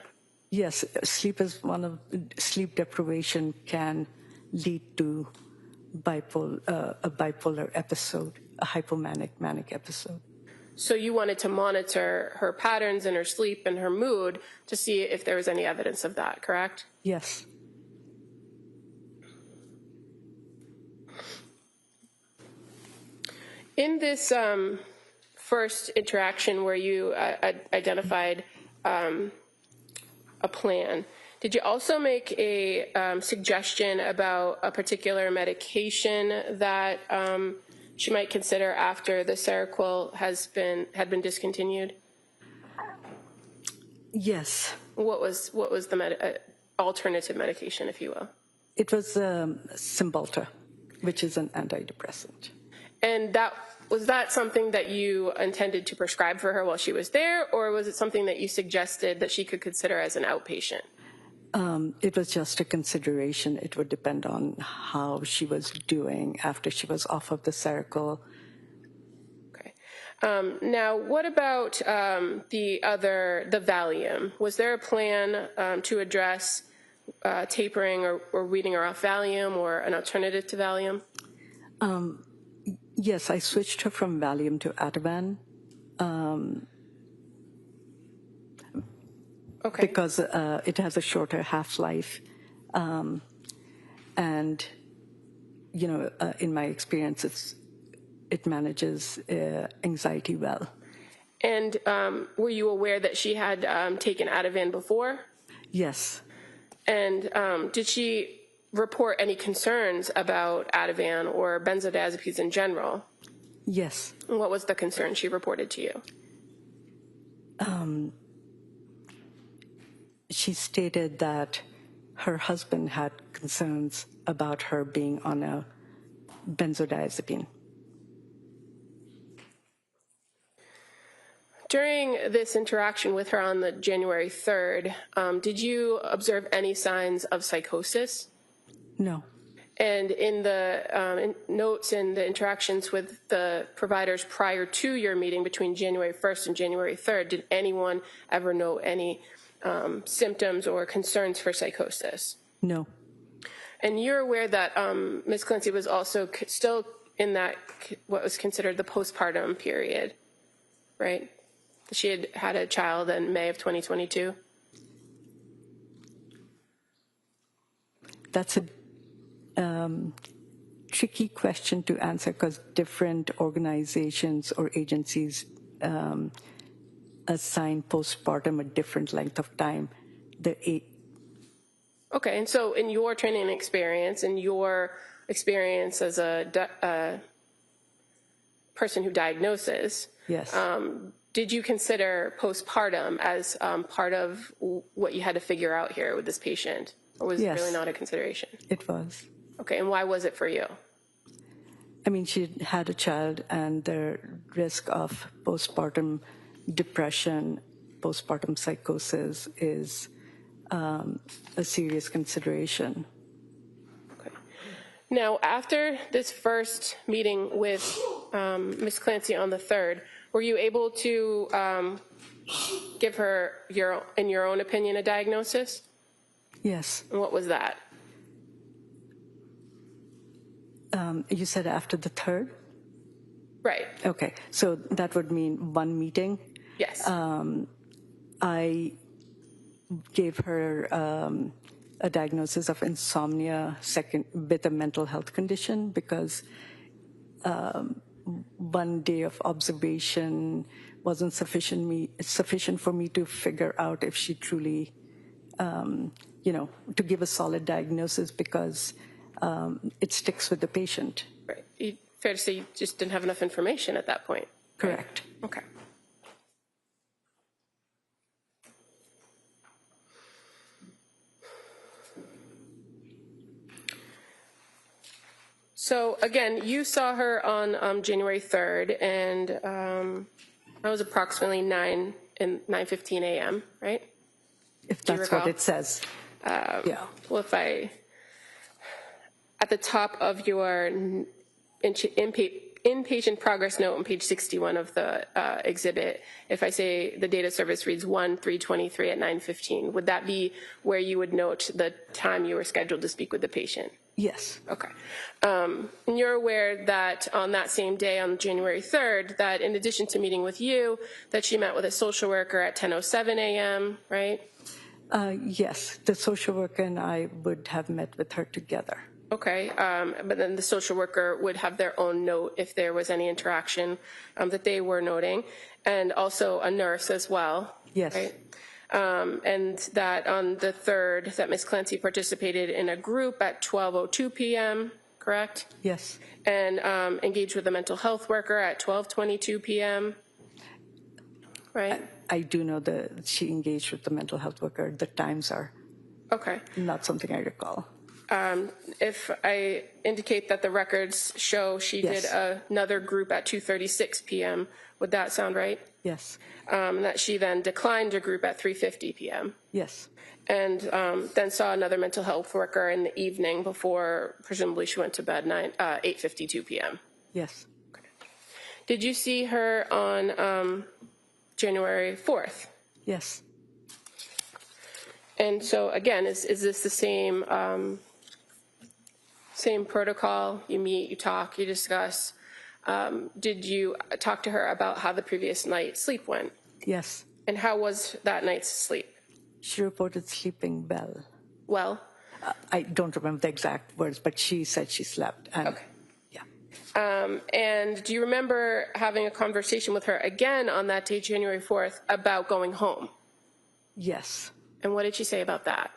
Yes, sleep deprivation can lead to a bipolar episode, a hypomanic manic episode. So you wanted to monitor her patterns in her sleep and her mood to see if there was any evidence of that, correct? Yes. In this first interaction where you identified a plan, did you also make a suggestion about a particular medication that she might consider after the Seroquel had been discontinued? Yes. What was the alternative medication, if you will? It was Cymbalta, which is an antidepressant. And was that something that you intended to prescribe for her while she was there, or was it something that you suggested that she could consider as an outpatient? It was just a consideration. It would depend on how she was doing after she was off of the Seroquel. Okay. Now, what about the Valium? Was there a plan to address tapering or weaning her off Valium or an alternative to Valium? Yes, I switched her from Valium to Ativan. Okay. Because it has a shorter half-life. And, in my experience, it manages anxiety well. And were you aware that she had taken Ativan before? Yes. And did she report any concerns about Ativan or benzodiazepines in general? Yes. And what was the concern she reported to you? She stated that her husband had concerns about her being on a benzodiazepine. During this interaction with her on the January 3rd, did you observe any signs of psychosis? No. And in the notes and the interactions with the providers prior to your meeting between January 1st and January 3rd, did anyone ever note any symptoms or concerns for psychosis? No. And you're aware that Ms. Clancy was also still in that, what was considered the postpartum period, right? She had had a child in May of 2022? That's a tricky question to answer because different organizations or agencies assign postpartum a different length of time. Okay, and so in your training experience and your experience as a person who diagnoses, Yes. Did you consider postpartum as part of what you had to figure out here with this patient? Or was Yes. it really not a consideration? It was. Okay, and why was it for you? I mean, she had a child, and the risk of postpartum depression, postpartum psychosis is a serious consideration. Okay. Now, after this first meeting with Ms. Clancy on the 3rd, were you able to give her, in your own opinion, a diagnosis? Yes. And what was that? You said after the 3rd? Right. Okay. So that would mean one meeting. Yes. I gave her a diagnosis of insomnia with a mental health condition because one day of observation wasn't sufficient for me to figure out if she truly, to give a solid diagnosis because it sticks with the patient. Right. Fair to say you just didn't have enough information at that point. Correct. Right? Okay. So again, you saw her on January 3rd, and that was approximately 9:15 a.m., right? If Do you that's recall? what it says. Yeah. Well, at the top of your inpatient progress note on page 61 of the exhibit, if I say the date of service reads 1/3/23 at 9:15, would that be where you would note the time you were scheduled to speak with the patient? Yes. Okay. And you're aware that on that same day, on January 3rd, that in addition to meeting with you, that she met with a social worker at 10:07 a.m., right? Yes, the social worker and I would have met with her together. Okay, but then the social worker would have their own note if there was any interaction that they were noting, and also a nurse as well. Yes. Right? And that on the 3rd, that Ms. Clancy participated in a group at 12:02 p.m., correct? Yes. And engaged with a mental health worker at 12:22 p.m., right? I do know that she engaged with the mental health worker. The times are Okay. not something I recall. If I indicate that the records show she Yes. did another group at 2:36 p.m., would that sound right? Yes. That she then declined a group at 3:50 p.m. Yes. and then saw another mental health worker in the evening before presumably she went to bed 8:52 p.m. Yes. Did you see her on January 4th? Yes. And so again, is this the same protocol? You meet, you talk, you discuss. Did you talk to her about how the previous night's sleep went? Yes. And how was that night's sleep? She reported sleeping well. Well, I don't remember the exact words, but she said she slept. And, okay. Yeah. And do you remember having a conversation with her again on that day, January 4th, about going home? Yes. And what did she say about that?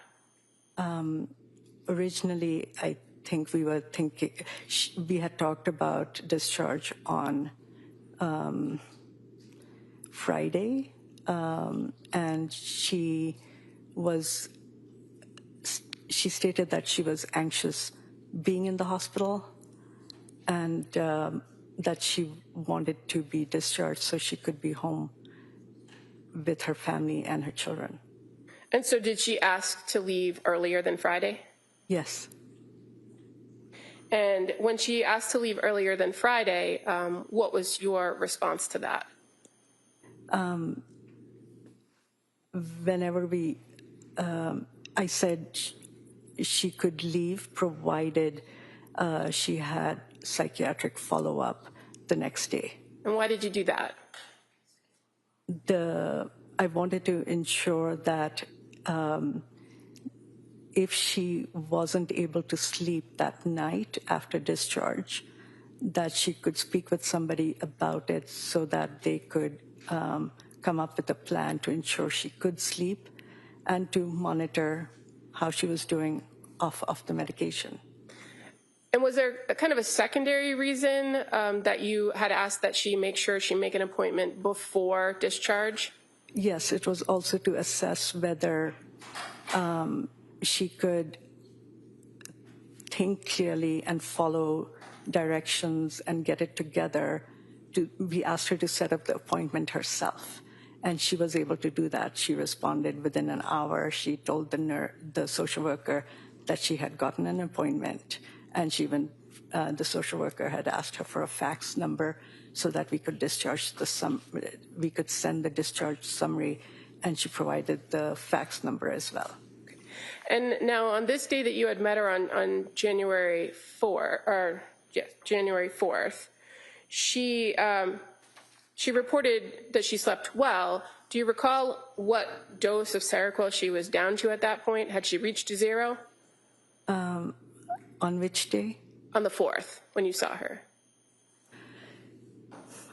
Originally, I think we were thinking, we had talked about discharge on Friday, and she stated that she was anxious being in the hospital and that she wanted to be discharged so she could be home with her family and her children. And so did she ask to leave earlier than Friday? Yes. And when she asked to leave earlier than Friday, what was your response to that? Whenever I said she could leave provided she had psychiatric follow-up the next day. And why did you do that? I wanted to ensure that if she wasn't able to sleep that night after discharge, that she could speak with somebody about it so that they could come up with a plan to ensure she could sleep and to monitor how she was doing off the medication. And was there a kind of a secondary reason that you had asked that she make sure she make an appointment before discharge? Yes, it was also to assess whether she could think clearly and follow directions and get it together. We asked her to set up the appointment herself, and she was able to do that. She responded within an hour. She told the social worker that she had gotten an appointment, and the social worker had asked her for a fax number so that we could we could send the discharge summary, and she provided the fax number as well. And now on this day that you had met her on January 4th, she reported that she slept well. Do you recall what dose of Seroquel she was down to at that point? Had she reached 0? On which day? On the 4th, when you saw her.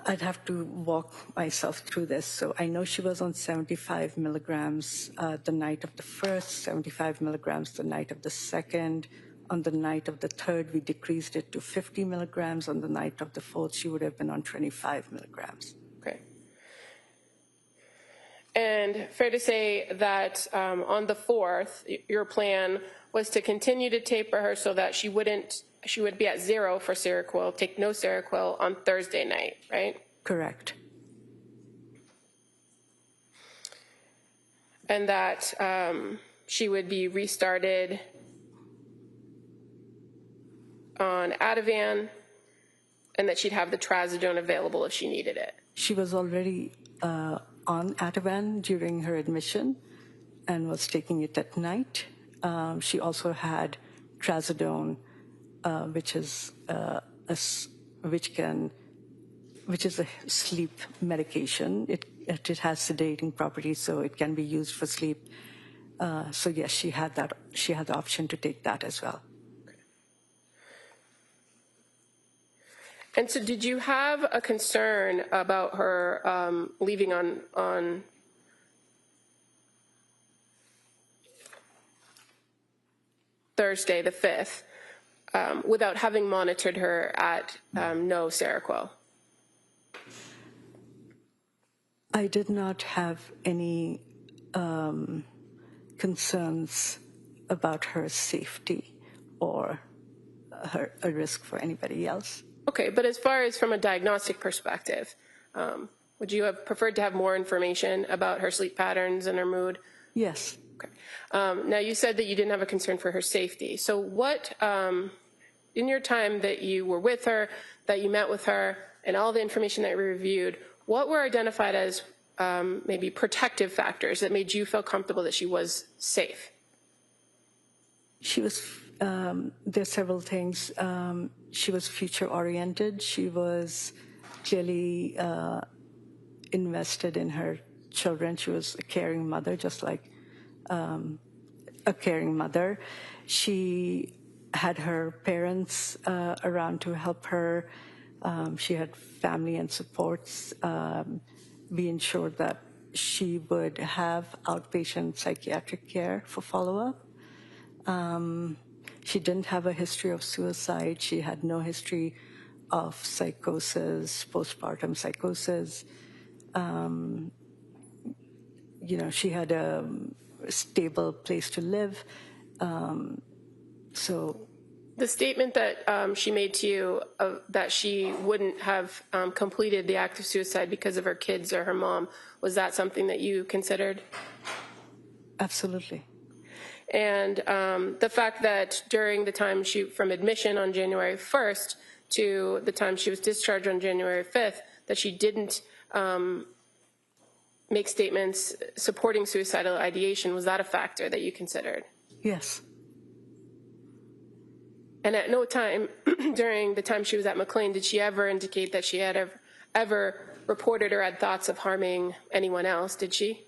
I'd have to walk myself through this. So I know she was on 75 milligrams the night of the 1st, 75 milligrams the night of the 2nd. On the night of the 3rd, we decreased it to 50 milligrams. On the night of the 4th, she would have been on 25 milligrams. Okay. And fair to say that on the 4th, your plan was to continue to taper her so that she would be at 0 for Seroquel, take no Seroquel on Thursday night, right? Correct. And that she would be restarted on Ativan and that she'd have the trazodone available if she needed it. She was already on Ativan during her admission and was taking it at night. She also had trazodone, which is a sleep medication. It has sedating properties, so it can be used for sleep. So yes, she had that. She had the option to take that as well. And so did you have a concern about her leaving on Thursday the 5th without having monitored her at no Seroquel? I did not have any concerns about her safety or a risk for anybody else. Okay, but as far as from a diagnostic perspective, would you have preferred to have more information about her sleep patterns and her mood? Yes. Okay. Now, you said that you didn't have a concern for her safety. So what, in your time that you were with her, that you met with her, and all the information that you reviewed, what were identified as maybe protective factors that made you feel comfortable that she was safe? She was, there's several things. She was future-oriented. She was clearly invested in her children. She was a caring mother, just like a caring mother. She had her parents around to help her. She had family and supports. We ensured that she would have outpatient psychiatric care for follow-up. She didn't have a history of suicide. She had no history of psychosis, postpartum psychosis. She had a stable place to live. So the statement that she made to you that she wouldn't have completed the act of suicide because of her kids or her mom, was that something that you considered? Absolutely. And the fact that during the time from admission on January 1st to the time she was discharged on January 5th, that she didn't make statements supporting suicidal ideation, was that a factor that you considered? Yes. And at no time during the time she was at McLean did she ever indicate that she had ever reported or had thoughts of harming anyone else, did she?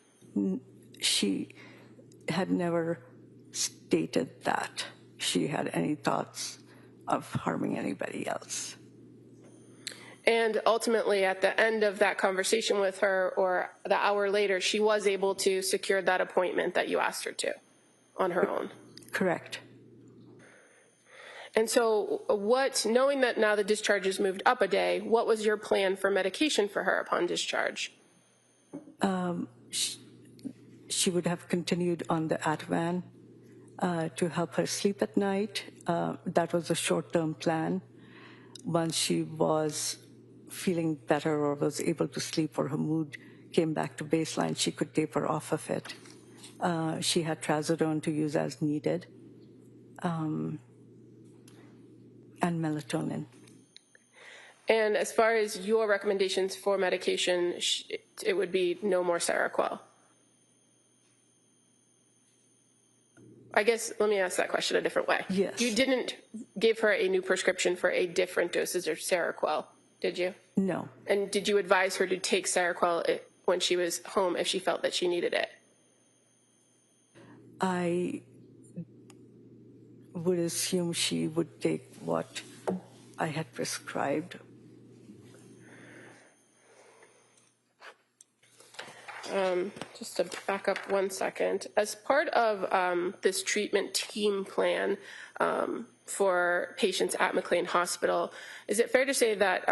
She had never stated that she had any thoughts of harming anybody else. And ultimately, at the end of that conversation with her, or the hour later, she was able to secure that appointment that you asked her to on her own. Correct. And so knowing that now the discharge has moved up a day, what was your plan for medication for her upon discharge? She would have continued on the Ativan to help her sleep at night. That was a short-term plan. Once she was feeling better or was able to sleep or her mood came back to baseline, she could taper off of it. She had trazodone to use as needed, and melatonin. And as far as your recommendations for medication, it would be no more Seroquel. I guess, let me ask that question a different way. Yes. You didn't give her a new prescription for a different dosage of Seroquel, did you? No. And did you advise her to take Seroquel when she was home if she felt that she needed it? I would assume she would take what I had prescribed. Just to back up 1 second, as part of this treatment team plan for patients at McLean Hospital, is it fair to say that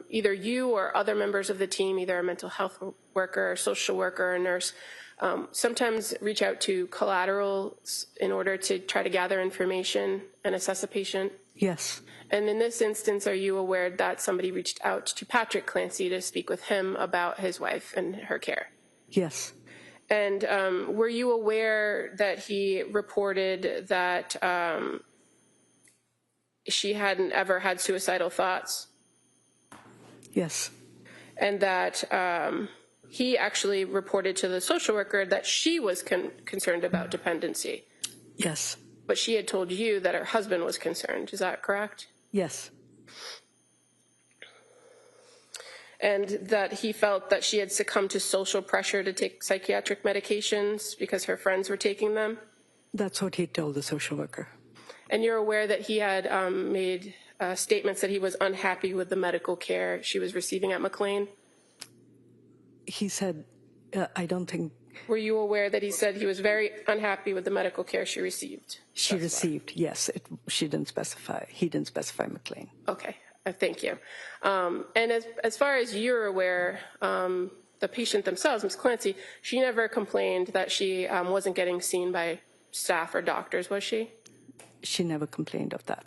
either you or other members of the team, either a mental health worker, a social worker, or a nurse, sometimes reach out to collaterals in order to try to gather information and assess a patient? Yes. And in this instance, are you aware that somebody reached out to Patrick Clancy to speak with him about his wife and her care? Yes. And were you aware that he reported that she hadn't ever had suicidal thoughts? Yes. And that he actually reported to the social worker that she was concerned about dependency. Yes. But she had told you that her husband was concerned. Is that correct? Yes. And that he felt that she had succumbed to social pressure to take psychiatric medications because her friends were taking them? That's what he told the social worker. And you're aware that he had made statements that he was unhappy with the medical care she was receiving at McLean? He said, I don't think... Were you aware that he said he was very unhappy with the medical care she received? She received, yes. She didn't specify. He didn't specify McLean. Okay, thank you. And as far as you're aware, the patient themselves, Ms. Clancy, she never complained that she wasn't getting seen by staff or doctors, was she? She never complained of that.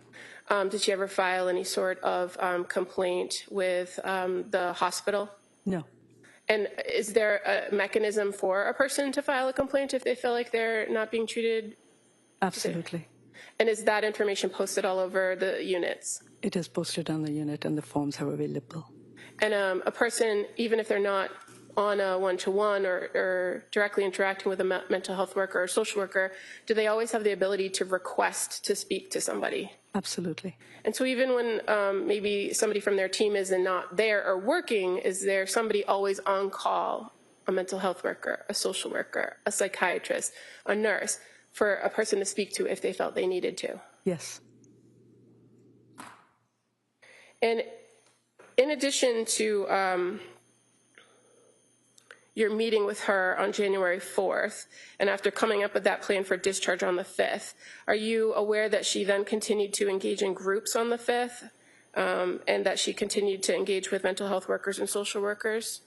Did she ever file any sort of complaint with the hospital? No. And is there a mechanism for a person to file a complaint if they feel like they're not being treated? Absolutely. And is that information posted all over the units? It is posted on the unit and the forms are available. And a person, even if they're not on a one-to-one or directly interacting with a mental health worker or social worker, do they always have the ability to request to speak to somebody? Absolutely. And so even when maybe somebody from their team is not there or working, is there somebody always on call, a mental health worker, a social worker, a psychiatrist, a nurse, for a person to speak to if they felt they needed to? Yes. And in addition to your meeting with her on January 4th, and after coming up with that plan for discharge on the 5th, are you aware that she then continued to engage in groups on the 5th, and that she continued to engage with mental health workers and social workers?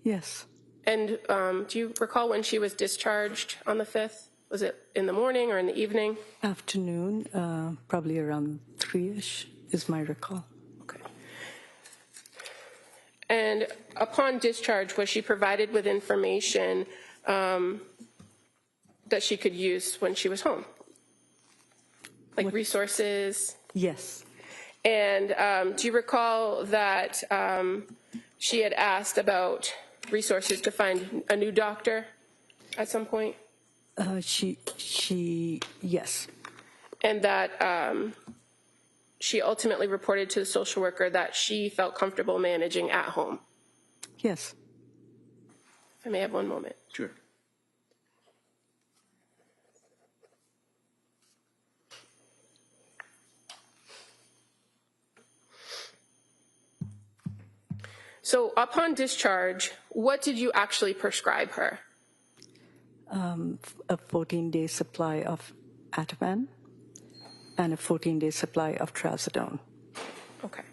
Yes. And do you recall when she was discharged on the 5th? Was it in the morning or in the evening? Afternoon, probably around 3-ish is my recall. Okay. And upon discharge, was she provided with information that she could use when she was home? Like resources? Yes. And do you recall that she had asked about resources to find a new doctor at some point? Yes. And that she ultimately reported to the social worker that she felt comfortable managing at home? Yes. I may have one moment. Sure. So upon discharge, what did you actually prescribe her? A 14-day supply of Ativan and a 14-day supply of trazodone. Okay.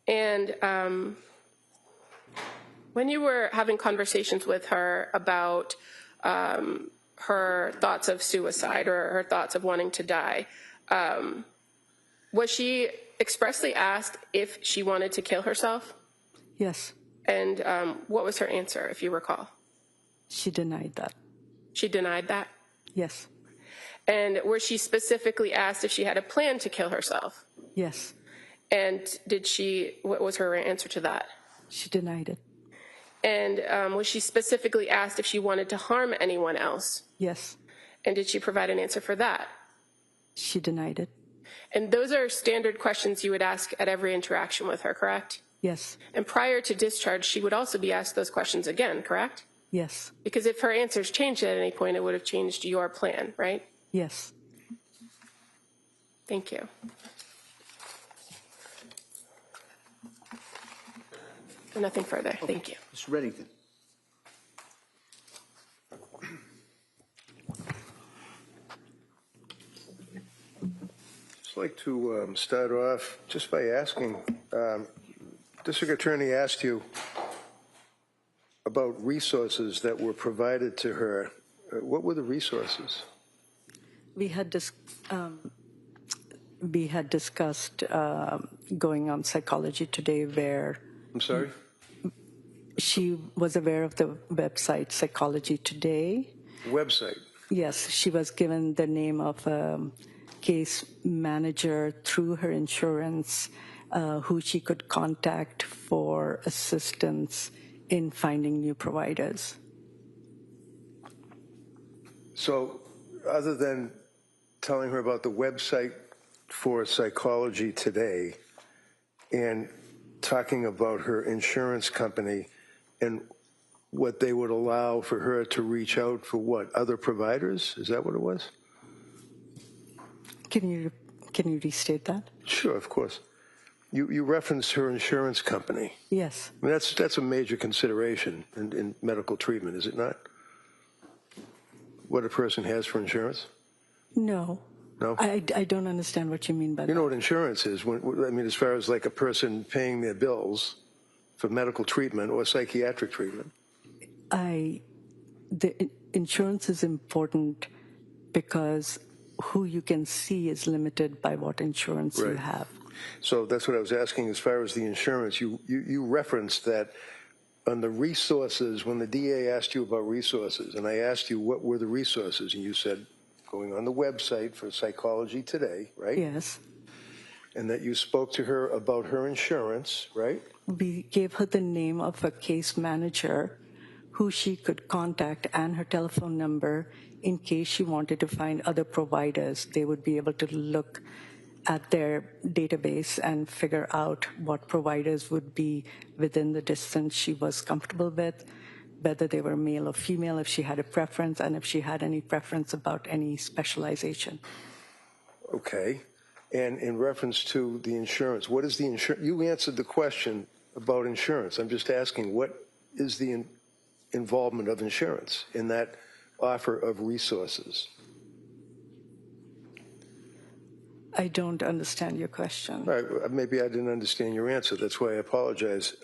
And when you were having conversations with her about her thoughts of suicide or her thoughts of wanting to die, was she expressly asked if she wanted to kill herself? Yes. And what was her answer, if you recall? She denied that. She denied that? Yes. And was she specifically asked if she had a plan to kill herself? Yes. And what was her answer to that? She denied it. And was she specifically asked if she wanted to harm anyone else? Yes. And did she provide an answer for that? She denied it. And those are standard questions you would ask at every interaction with her, correct? Yes. And prior to discharge, she would also be asked those questions again, correct? Yes. Because if her answers changed at any point, it would have changed your plan, right? Yes. Thank you. Nothing further. Thank you. Mr. Reddington. I'd like to start off just by asking, District Attorney asked you about resources that were provided to her. What were the resources? We had discussed going on Psychology Today, where I'm sorry? she was aware of the website Psychology Today. Website. Yes, she was given the name of a case manager through her insurance who she could contact for assistance in finding new providers. So other than telling her about the website for Psychology Today and talking about her insurance company and what they would allow for her to reach out for what, other providers? Is that what it was? Can you restate that? Sure, of course. You referenced her insurance company. Yes. I mean, that's a major consideration in medical treatment, is it not? What a person has for insurance? No. No? I don't understand what you mean by that. You know what insurance is? I mean, as far as like a person paying their bills for medical treatment or psychiatric treatment. The insurance is important because who you can see is limited by what insurance you have. So that's what I was asking as far as the insurance. You referenced that on the resources, when the DA asked you about resources, and I asked you what were the resources, and you said going on the website for Psychology Today, right? Yes. And that you spoke to her about her insurance, right? We gave her the name of a case manager who she could contact and her telephone number in case she wanted to find other providers. They would be able to look at their database and figure out what providers would be within the distance she was comfortable with, whether they were male or female, if she had a preference, and if she had any preference about any specialization. Okay. And in reference to the insurance, what is the insurance? You answered the question about insurance. I'm just asking, what is the involvement of insurance in that offer of resources? I don't understand your question. All right, maybe I didn't understand your answer. That's why I apologize.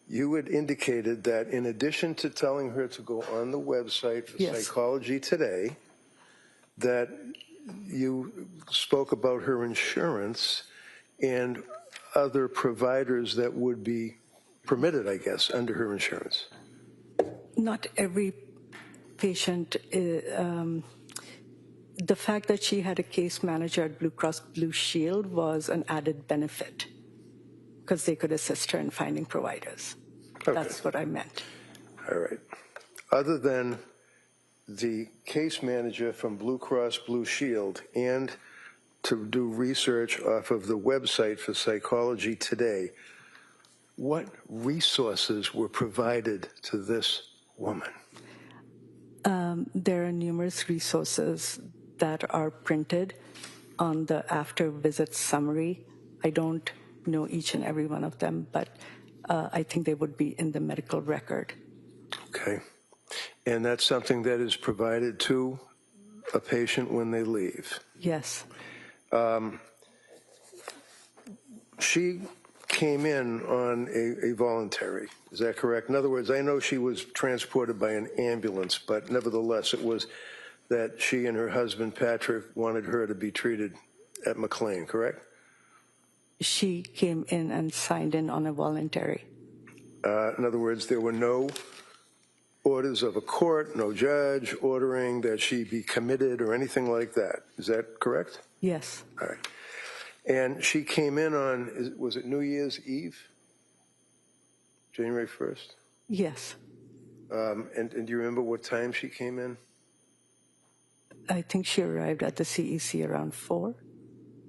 You had indicated that in addition to telling her to go on the website for Psychology Today, that you spoke about her insurance and other providers that would be permitted, I guess, under her insurance. Not every patient, the fact that she had a case manager at Blue Cross Blue Shield was an added benefit because they could assist her in finding providers. Okay. That's what I meant. All right. Other than the case manager from Blue Cross Blue Shield and to do research off of the website for Psychology Today, what resources were provided to this woman? There are numerous resources that are printed on the after visit summary. I don't know each and every one of them, but I think they would be in the medical record. Okay. And that's something that is provided to a patient when they leave? Yes. She came in on a voluntary, is that correct? In other words, I know she was transported by an ambulance, but nevertheless it was that she and her husband, Patrick, wanted her to be treated at McLean, correct? She came in and signed in on a voluntary. In other words, there were no orders of a court, no judge ordering that she be committed or anything like that. Is that correct? Yes. All right. And she came in on, was it New Year's Eve? January 1st? Yes. And do you remember what time she came in? I think she arrived at the CEC around 4.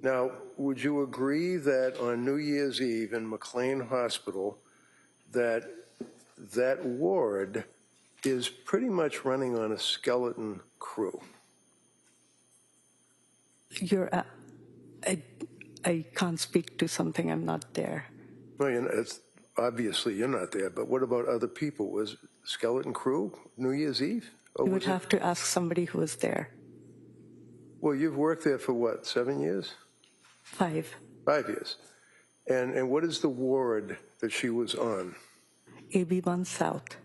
Now, would you agree that on New Year's Eve in McLean Hospital, that that ward is pretty much running on a skeleton crew? I can't speak to something I'm not there. No, obviously you're not there, but what about other people? Was skeleton crew New Year's Eve? You would have to ask somebody who was there. Well, you've worked there for what, 7 years? 5. 5 years. And what is the ward that she was on? AB1 South.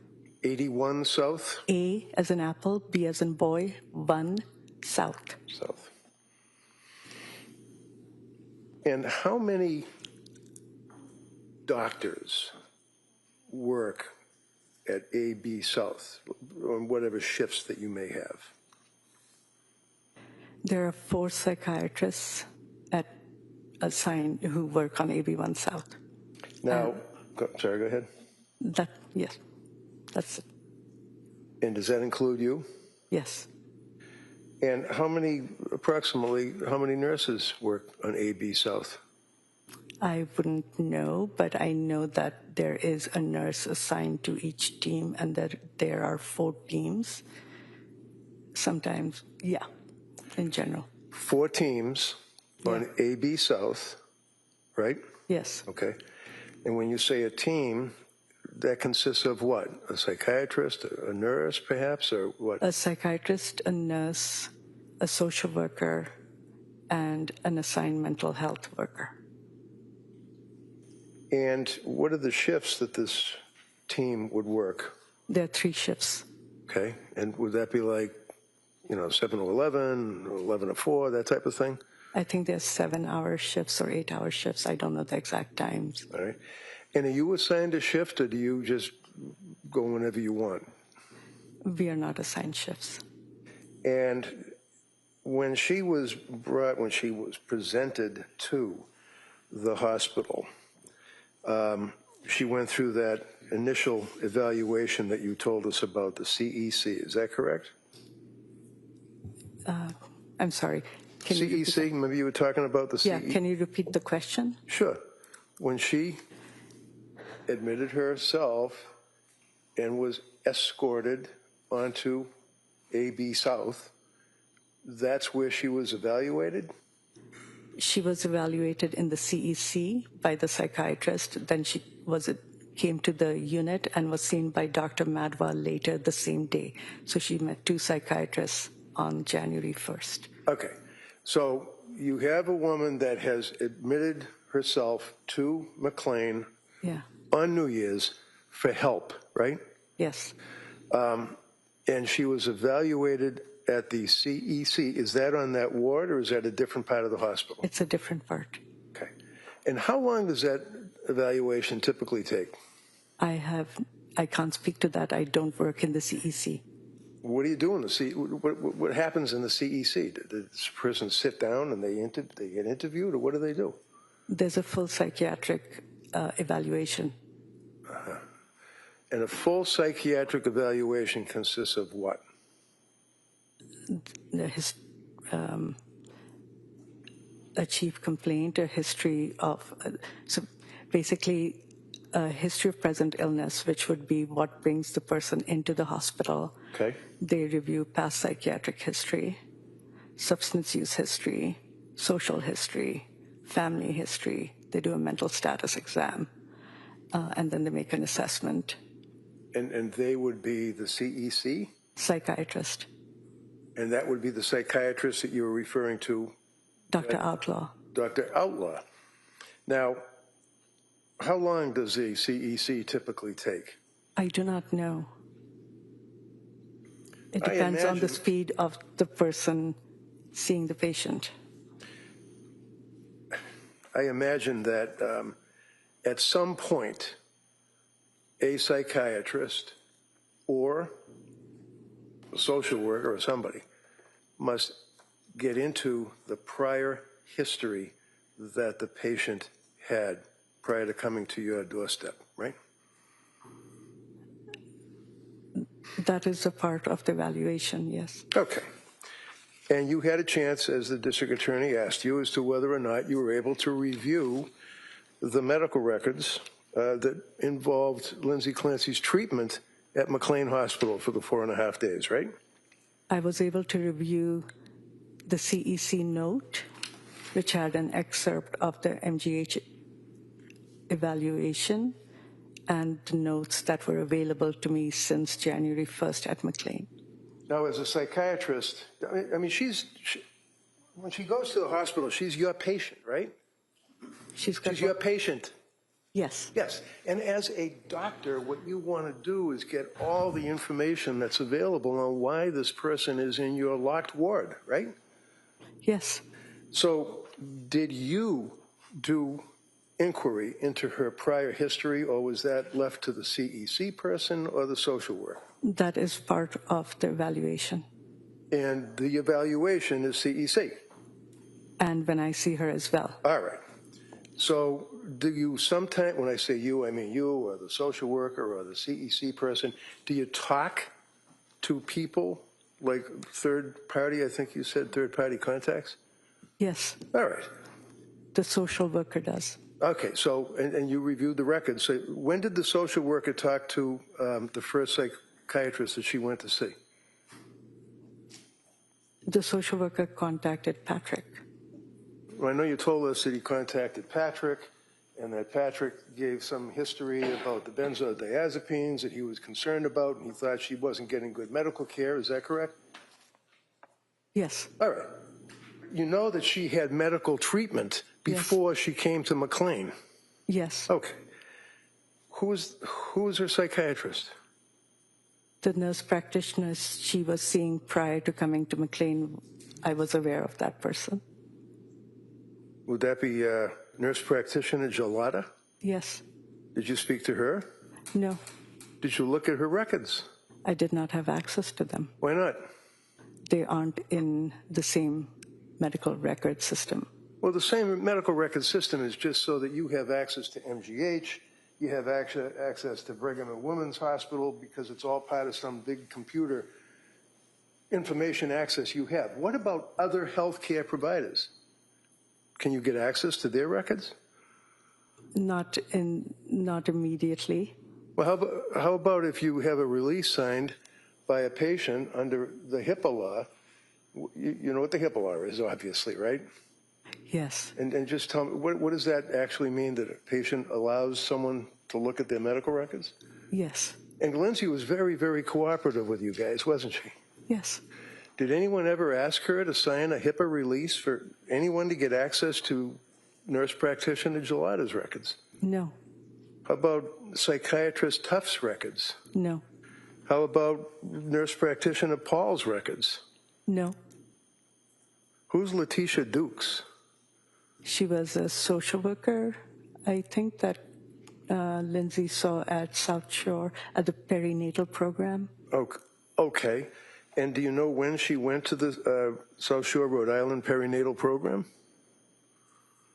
81 South? A as in apple, B as in boy, 1 South. South. And how many doctors work at AB South, on whatever shifts that you may have? There are 4 psychiatrists at assigned who work on AB1 South. Now, sorry, go ahead. Yes, that's it. And does that include you? Yes. And approximately how many nurses work on AB South? I wouldn't know, but I know that there is a nurse assigned to each team and that there are 4 teams. Sometimes, yeah, in general. 4 teams on AB South, right? Yes. Okay. And when you say a team, that consists of what? A psychiatrist, a nurse perhaps, or what? A psychiatrist, a nurse, a social worker, and an assigned mental health worker. And what are the shifts that this team would work? There are 3 shifts. Okay. And would that be like, 7 to 11, 11 to 4, that type of thing? I think there's 7-hour shifts or 8-hour shifts. I don't know the exact times. All right. And are you assigned a shift, or do you just go whenever you want? We are not assigned shifts. And when she was presented to the hospital, she went through that initial evaluation that you told us about, the CEC. Is that correct? I'm sorry. Can you repeat CEC, maybe you were talking about the CEC? Yeah, can you repeat the question? Sure. When she admitted herself and was escorted onto AB South, that's where she was evaluated? She was evaluated in the CEC by the psychiatrist. Then she came to the unit and was seen by Dr. Madhwa later the same day. So she met 2 psychiatrists on January 1st. Okay. So you have a woman that has admitted herself to McLean on New Year's for help, right? Yes. And she was evaluated at the CEC. Is that on that ward, or is that a different part of the hospital? It's a different part. Okay. And how long does that evaluation typically take? I can't speak to that. I don't work in the CEC. What do you do in the CEC? What happens in the CEC? Does this person sit down and they get interviewed, or what do they do? There's a full psychiatric evaluation. And a full psychiatric evaluation consists of what? A chief complaint, a history of, so basically a history of present illness, which would be what brings the person into the hospital. Okay. They review past psychiatric history, substance use history, social history, family history. They do a mental status exam, and then they make an assessment. And they would be the CEC? Psychiatrist. And that would be the psychiatrist that you were referring to? Dr. Outlaw. Dr. Outlaw. Now, how long does the CEC typically take? I do not know. It depends on the speed of the person seeing the patient. I imagine that at some point, a psychiatrist or a social worker or somebody must get into the prior history that the patient had prior to coming to your doorstep, right? That is a part of the evaluation, yes. Okay. And you had a chance, as the district attorney asked you, as to whether or not you were able to review the medical records that involved Lindsay Clancy's treatment at McLean Hospital for the 4.5 days, right? I was able to review the CEC note, which had an excerpt of the MGH evaluation and the notes that were available to me since January 1st at McLean. Now, as a psychiatrist, I mean, when she goes to the hospital, she's your patient, right? She's your patient. Yes. Yes. And as a doctor, what you want to do is get all the information that's available on why this person is in your locked ward, right? Yes. So did you do inquiry into her prior history, or was that left to the CEC person or the social worker? That is part of the evaluation. And the evaluation is CEC? And when I see her as well. All right. So do you sometimes, when I say you, I mean you or the social worker or the CEC person, do you talk to people like third party, I think you said third party contacts? Yes, All right. the social worker does. Okay, so, and you reviewed the records. So when did the social worker talk to the first psychiatrist that she went to see? The social worker contacted Patrick. Well, I know you told us that he contacted Patrick and that Patrick gave some history about the benzodiazepines that he was concerned about and he thought she wasn't getting good medical care. Is that correct? Yes, All right. You know that she had medical treatment before she came to McLean. yes. Okay. Who was her psychiatrist? The nurse practitioner she was seeing prior to coming to McLean, I was aware of that person. Would that be nurse practitioner Gelada? Yes. Did you speak to her? No, Did you look at her records? I did not have access to them. Why not? They aren't in the same medical record system. Well, the same medical record system is just so that you have access to MGH, you have access to Brigham and Women's Hospital, because it's all part of some big computer information access you have. What about other healthcare providers? Can you get access to their records? Not immediately. Well, how about if you have a release signed by a patient under the HIPAA law? You know what the HIPAA law is, obviously, right? Yes, And just tell me, what does that actually mean, that a patient allows someone to look at their medical records? yes, And Lindsay was very, very cooperative with you guys, wasn't she? yes. Did anyone ever ask her to sign a HIPAA release for anyone to get access to nurse practitioner Gelada's records? No, How about psychiatrist Tufts' records? no, How about nurse practitioner Paul's records? no. Who's Letitia Dukes? She was a social worker, I think, that Lindsay saw at South Shore at the perinatal program. Okay. And do you know when she went to the South Shore, Rhode Island perinatal program?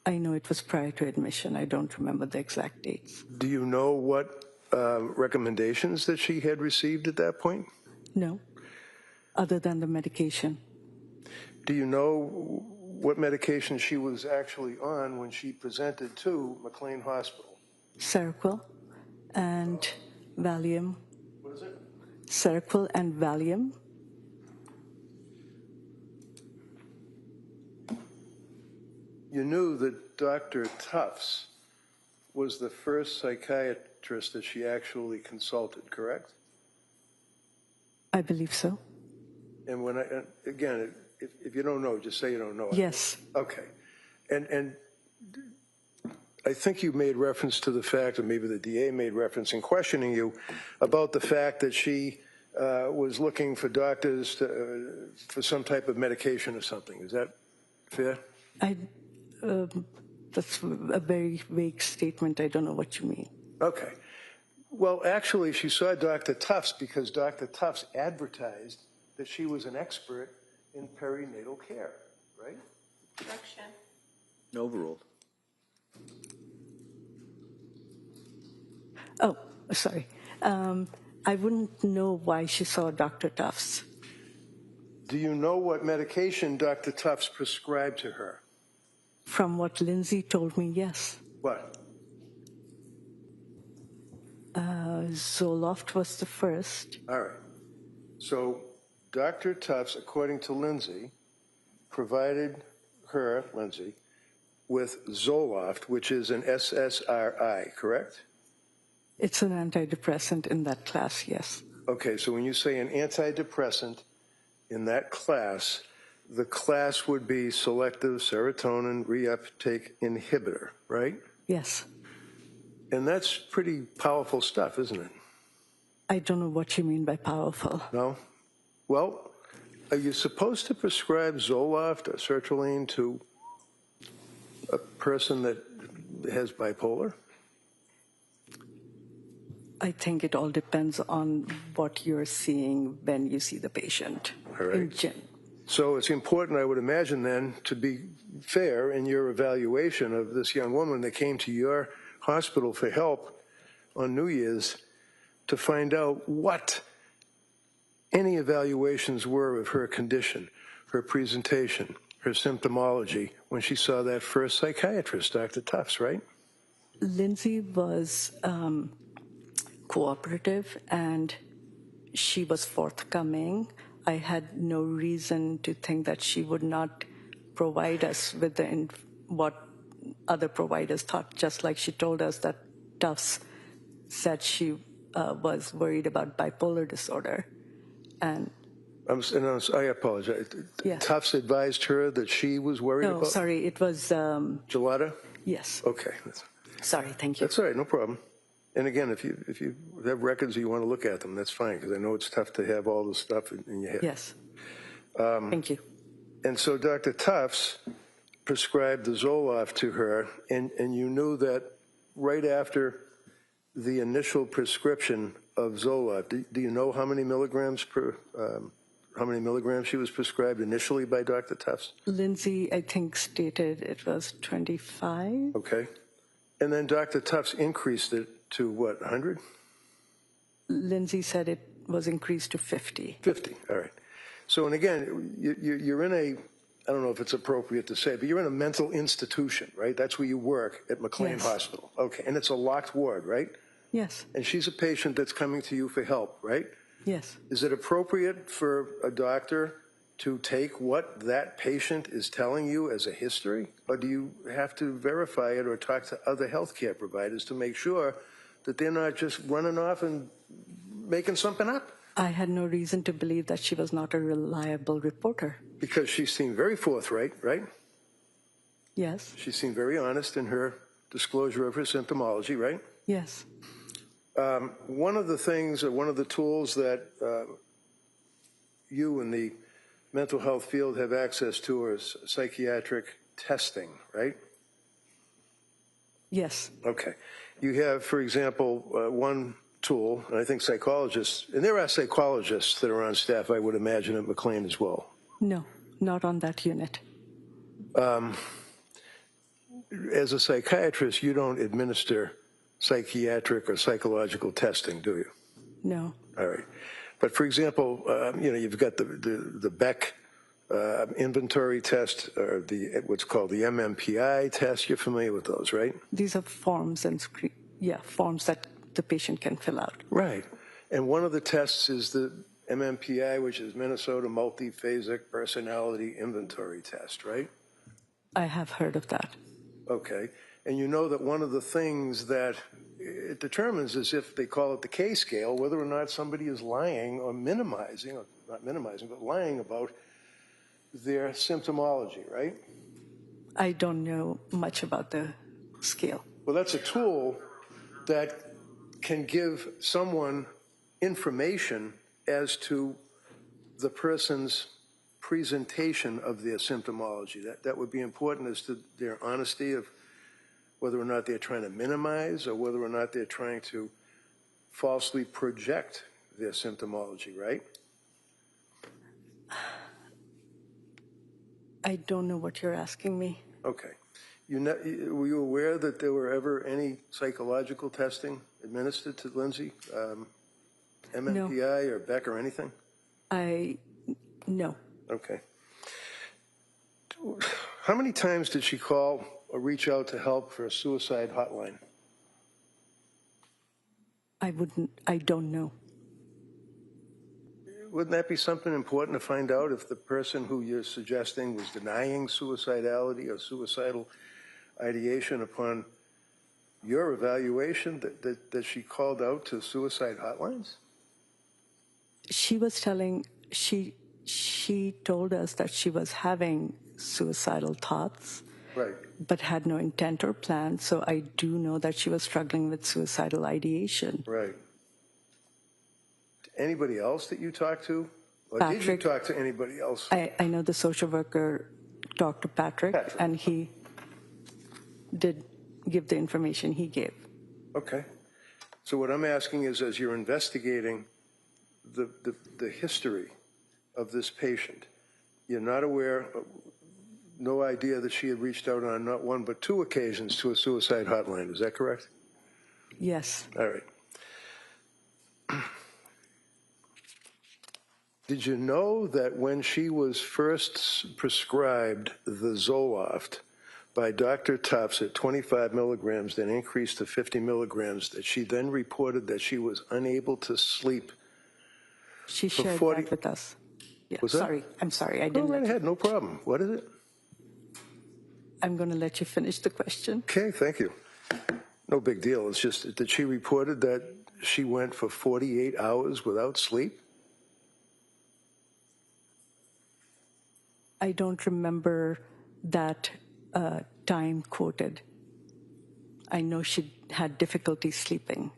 I know it was prior to admission. I don't remember the exact dates. Do you know what recommendations that she had received at that point? No, other than the medication. Do you know what medication she was actually on when she presented to McLean Hospital? Seroquel and Valium. What is it? Seroquel and Valium. You knew that Dr. Tufts was the first psychiatrist that she actually consulted, correct? I believe so. And when again, if you don't know, just say you don't know. Yes. Okay. And I think you made reference to the fact, or maybe the DA made reference in questioning you, about the fact that she was looking for doctors for some type of medication or something. Is that fair? That's a very vague statement. I don't know what you mean. Okay. Well, actually, she saw Dr. Tufts because Dr. Tufts advertised that she was an expert in perinatal care, right? Correction. Overruled. Oh, sorry. I wouldn't know why she saw Dr. Tufts. Do you know what medication Dr. Tufts prescribed to her? From what Lindsay told me, yes. What? Zoloft was the first. All right. So Dr. Tufts, according to Lindsay, provided her, Lindsay, with Zoloft, which is an SSRI, correct? It's an antidepressant in that class, yes. Okay, so when you say an antidepressant in that class, the class would be selective serotonin reuptake inhibitor, right? Yes. And that's pretty powerful stuff, isn't it? I don't know what you mean by powerful. No? Well, are you supposed to prescribe Zoloft or sertraline to a person that has bipolar? I think it all depends on what you're seeing when you see the patient. All right. So it's important, I would imagine then, to be fair in your evaluation of this young woman that came to your hospital for help on New Year's to find out what any evaluations were of her condition, her presentation, her symptomology when she saw that first psychiatrist, Dr. Tufts, right? Lindsay was cooperative and she was forthcoming. I had no reason to think that she would not provide us with what other providers thought, just like she told us that Tufts said she was worried about bipolar disorder. And I apologize. Yes. Tufts advised her that she was worried no, about? sorry, it was, Gelada? yes. Okay. Sorry, thank you. That's all right, no problem. And again, if you have records or you want to look at them, that's fine, because I know it's tough to have all the stuff in your head. Yes. Thank you. And so Dr. Tufts prescribed the Zoloft to her, and you knew that right after the initial prescription of Zoloft, do you know how many milligrams she was prescribed initially by Dr. Tufts? Lindsay, I think, stated it was 25. Okay. And then Dr. Tufts increased it to what, 100? Lindsay said it was increased to 50. 50, all right. So, and again, you're in a, I don't know if it's appropriate to say, but you're in a mental institution, right? That's where you work at McLean Yes. Hospital. Okay, and it's a locked ward, right? Yes, And she's a patient that's coming to you for help, right? yes. Is it appropriate for a doctor to take what that patient is telling you as a history? Or do you have to verify it or talk to other healthcare providers to make sure that they're not just running off and making something up? I had no reason to believe that she was not a reliable reporter. Because she seemed very forthright, right? Yes, She seemed very honest in her disclosure of her symptomology, right? yes. One of the things, or one of the tools that you in the mental health field have access to is psychiatric testing, right? Yes, Okay. You have, for example, one tool, and I think psychologists, and there are psychologists that are on staff, I would imagine, at McLean as well. no, not on that unit. As a psychiatrist, you don't administer psychiatric or psychological testing, do you? No, All right. But for example, you've got the Beck inventory test, or what's called the MMPI test. You're familiar with those, right? these are forms and forms that the patient can fill out. Right. And one of the tests is the MMPI, which is Minnesota Multiphasic Personality Inventory Test, right? I have heard of that. Okay. And you know that one of the things that it determines is, if they call it the K scale, whether or not somebody is lying or minimizing, or not minimizing, but lying about their symptomology, right? I don't know much about the scale. Well, that's a tool that can give someone information as to the person's presentation of their symptomology. That would be important as to their honesty of whether or not they're trying to minimize or whether or not they're trying to falsely project their symptomology, right? I don't know what you're asking me. Okay. Were you aware that there were ever any psychological testing administered to Lindsay? MMPI or Beck or anything? No. Okay. How many times did she call or reach out to help for a suicide hotline? I don't know. Wouldn't that be something important to find out, if the person who you're suggesting was denying suicidality or suicidal ideation upon your evaluation, that she called out to suicide hotlines? She was telling, she told us that she was having suicidal thoughts, Right. but had no intent or plan. So I do know that she was struggling with suicidal ideation. Right. Anybody else that you talked to? Or did you Patrick. talk to anybody else? I know the social worker talked to Patrick, and he did give the information he gave. Okay. So what I'm asking is, as you're investigating the history of this patient, you're not aware, no idea that she had reached out on not one but two occasions to a suicide hotline. Is that correct? Yes. All right. Did you know that when she was first prescribed the Zoloft by Dr. Tufts at 25 milligrams, then increased to 50 milligrams, that she then reported that she was unable to sleep? She For shared 40 that with us. Yeah. Was that? Sorry, I'm sorry. I Go didn't. right ahead, no problem. What is it? I'm going to let you finish the question. Okay, thank you. No big deal. It's just that she reported that she went for 48 hours without sleep. I don't remember that time quoted. I know she had difficulty sleeping.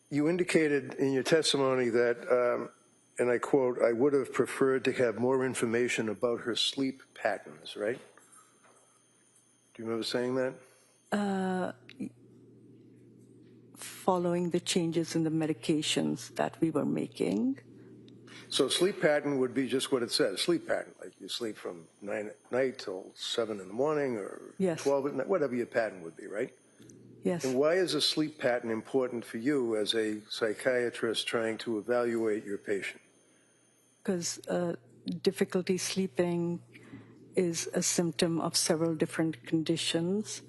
You indicated in your testimony that, and I quote, I would have preferred to have more information about her sleep patterns, right? Do you remember saying that? Following the changes in the medications that we were making. So sleep pattern would be just what it says, sleep pattern, like you sleep from 9 at night till 7 in the morning or Yes. 12 at night, whatever your pattern would be, right? Yes. And why is a sleep pattern important for you as a psychiatrist trying to evaluate your patient? Because difficulty sleeping is a symptom of several different conditions,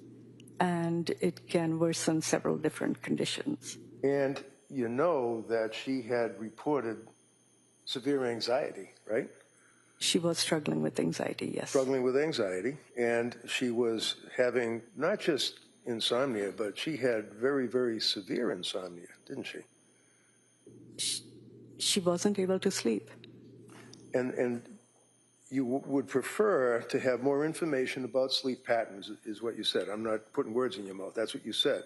and it can worsen several different conditions. And you know that she had reported severe anxiety, right? She was struggling with anxiety, yes. Struggling with anxiety, and she was having not just insomnia, but she had very, very severe insomnia, didn't she? She wasn't able to sleep. And you would prefer to have more information about sleep patterns, is what you said. I'm not putting words in your mouth. That's what you said.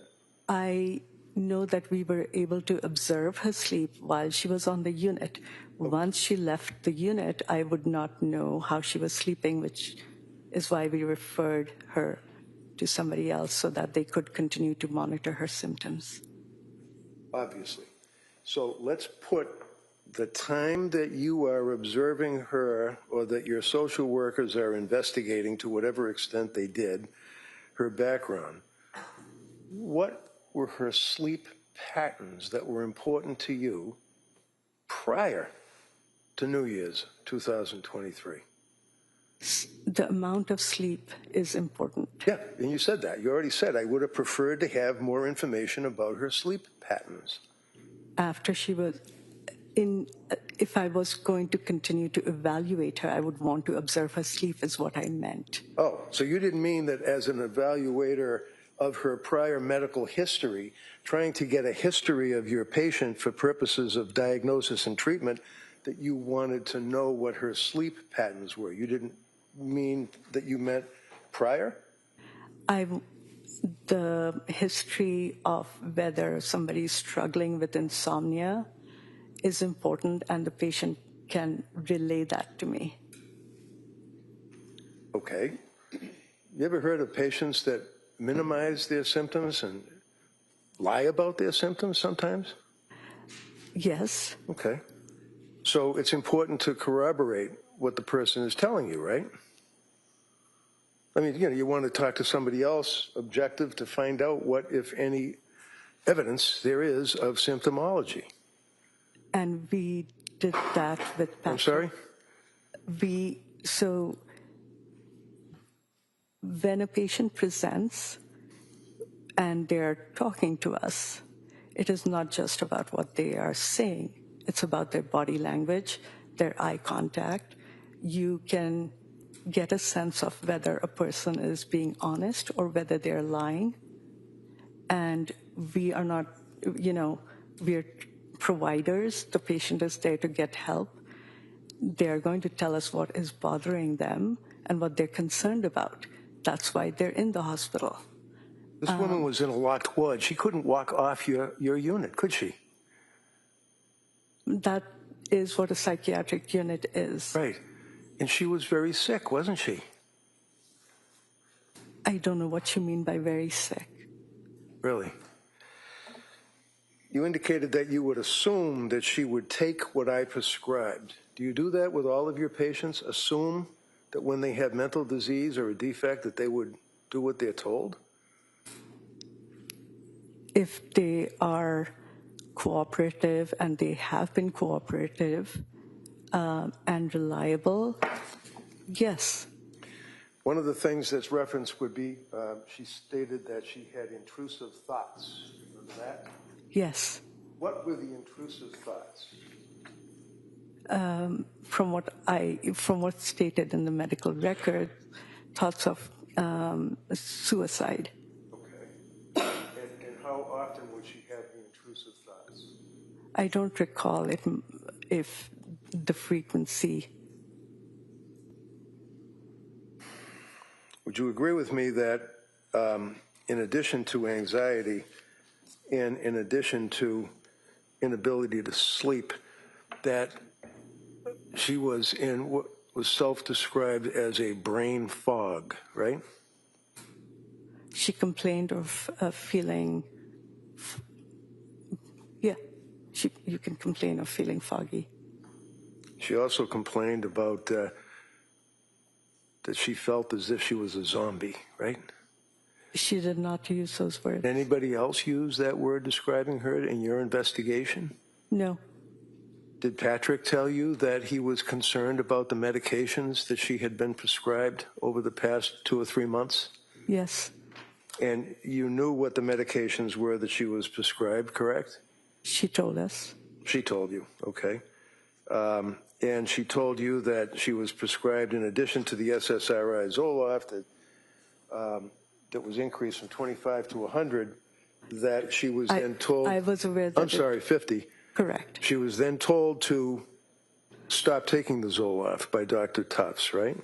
I know that we were able to observe her sleep while she was on the unit. Once she left the unit, I would not know how she was sleeping, which is why we referred her to somebody else so that they could continue to monitor her symptoms. Obviously. So let's put the time that you are observing her or that your social workers are investigating to whatever extent they did, her background. What were her sleep patterns that were important to you prior to New Year's 2023? The amount of sleep is important. Yeah, and you said that. You already said, I would have preferred to have more information about her sleep patterns. After she was if I was going to continue to evaluate her, I would want to observe her sleep is what I meant. Oh, so you didn't mean that as an evaluator of her prior medical history, trying to get a history of your patient for purposes of diagnosis and treatment, that you wanted to know what her sleep patterns were. You didn't mean that you meant prior? The history of whether somebody is struggling with insomnia is important, and the patient can relay that to me. Okay. You ever heard of patients that minimize their symptoms and lie about their symptoms sometimes? Yes. Okay. So it's important to corroborate what the person is telling you, right? I mean, you want to talk to somebody else objective to find out what, if any, evidence there is of symptomology. And we did that with Patrick. I'm sorry? So when a patient presents and they're talking to us, it is not just about what they are saying. It's about their body language, their eye contact. You can get a sense of whether a person is being honest or whether they're lying. And we are not, we're providers. The patient is there to get help. They're going to tell us what is bothering them and what they're concerned about. That's why they're in the hospital. This woman was in a locked ward. She couldn't walk off your unit, could she? That is what a psychiatric unit is. Right. And she was very sick, wasn't she? I don't know what you mean by very sick. Really? you indicated that you would assume that she would take what I prescribed. Do you do that with all of your patients? Assume that when they have mental disease or a defect that they would do what they're told? If they are cooperative, and they have been cooperative and reliable, yes. One of the things that's referenced would be, she stated that she had intrusive thoughts. Remember that? Yes. What were the intrusive thoughts? From what's stated in the medical record, thoughts of suicide. Okay. And how often would she have the intrusive thoughts? I don't recall if the frequency. Would you agree with me that in addition to anxiety and in addition to inability to sleep, that she was in what was self-described as a brain fog, right? She complained of feeling, you can complain of feeling foggy. She also complained about that she felt as if she was a zombie, right? She did not use those words. Anybody else use that word describing her in your investigation? No. Did Patrick tell you that he was concerned about the medications that she had been prescribed over the past 2 or 3 months? Yes. And you knew what the medications were that she was prescribed, correct? She told us. She told you, okay. And she told you that she was prescribed, in addition to the SSRI Zoloft that was increased from 25 to 100, that she was then told... I was aware that... I'm sorry, 50. Correct. She was then told to stop taking the Zoloft by Dr. Tufts, right?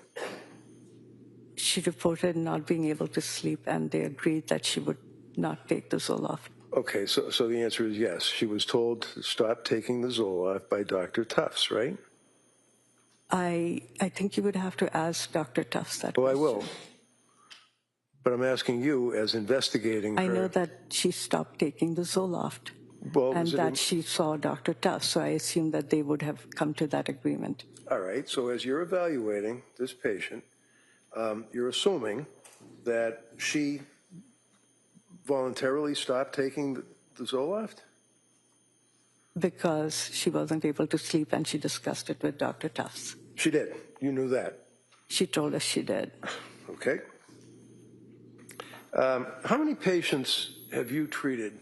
She reported not being able to sleep, and they agreed that she would not take the Zoloft. Okay, so the answer is yes. She was told to stop taking the Zoloft by Dr. Tufts, right? I think you would have to ask Dr. Tufts that Well, question. I will. But I'm asking you, as investigating her... I know that she stopped taking the Zoloft, and that she saw Dr. Tufts, so I assume that they would have come to that agreement. All right, so as you're evaluating this patient, you're assuming that she voluntarily stopped taking the Zoloft? Because she wasn't able to sleep, and she discussed it with Dr. Tufts. She did. You knew that. She told us she did. Okay. How many patients have you treated,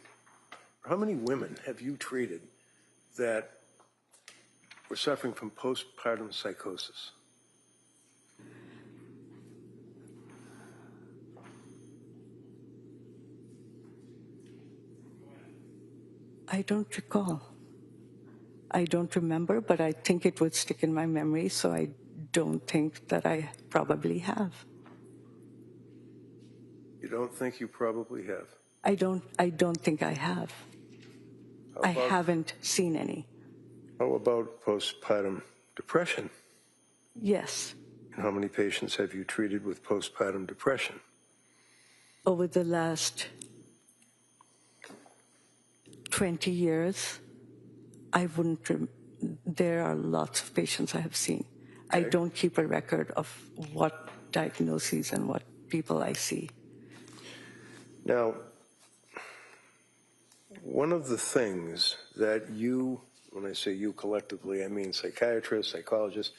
how many women have you treated that were suffering from postpartum psychosis? I don't recall. I don't remember, but I think it would stick in my memory, so I don't think that I probably have. You don't think you probably have? I don't think I have. I haven't seen any. How about postpartum depression? Yes. And how many patients have you treated with postpartum depression? Over the last 20 years, I wouldn't, there are lots of patients I have seen. Okay. I don't keep a record of what diagnoses and what people I see. Now, one of the things that you, when I say you collectively, I mean psychiatrists, psychologists,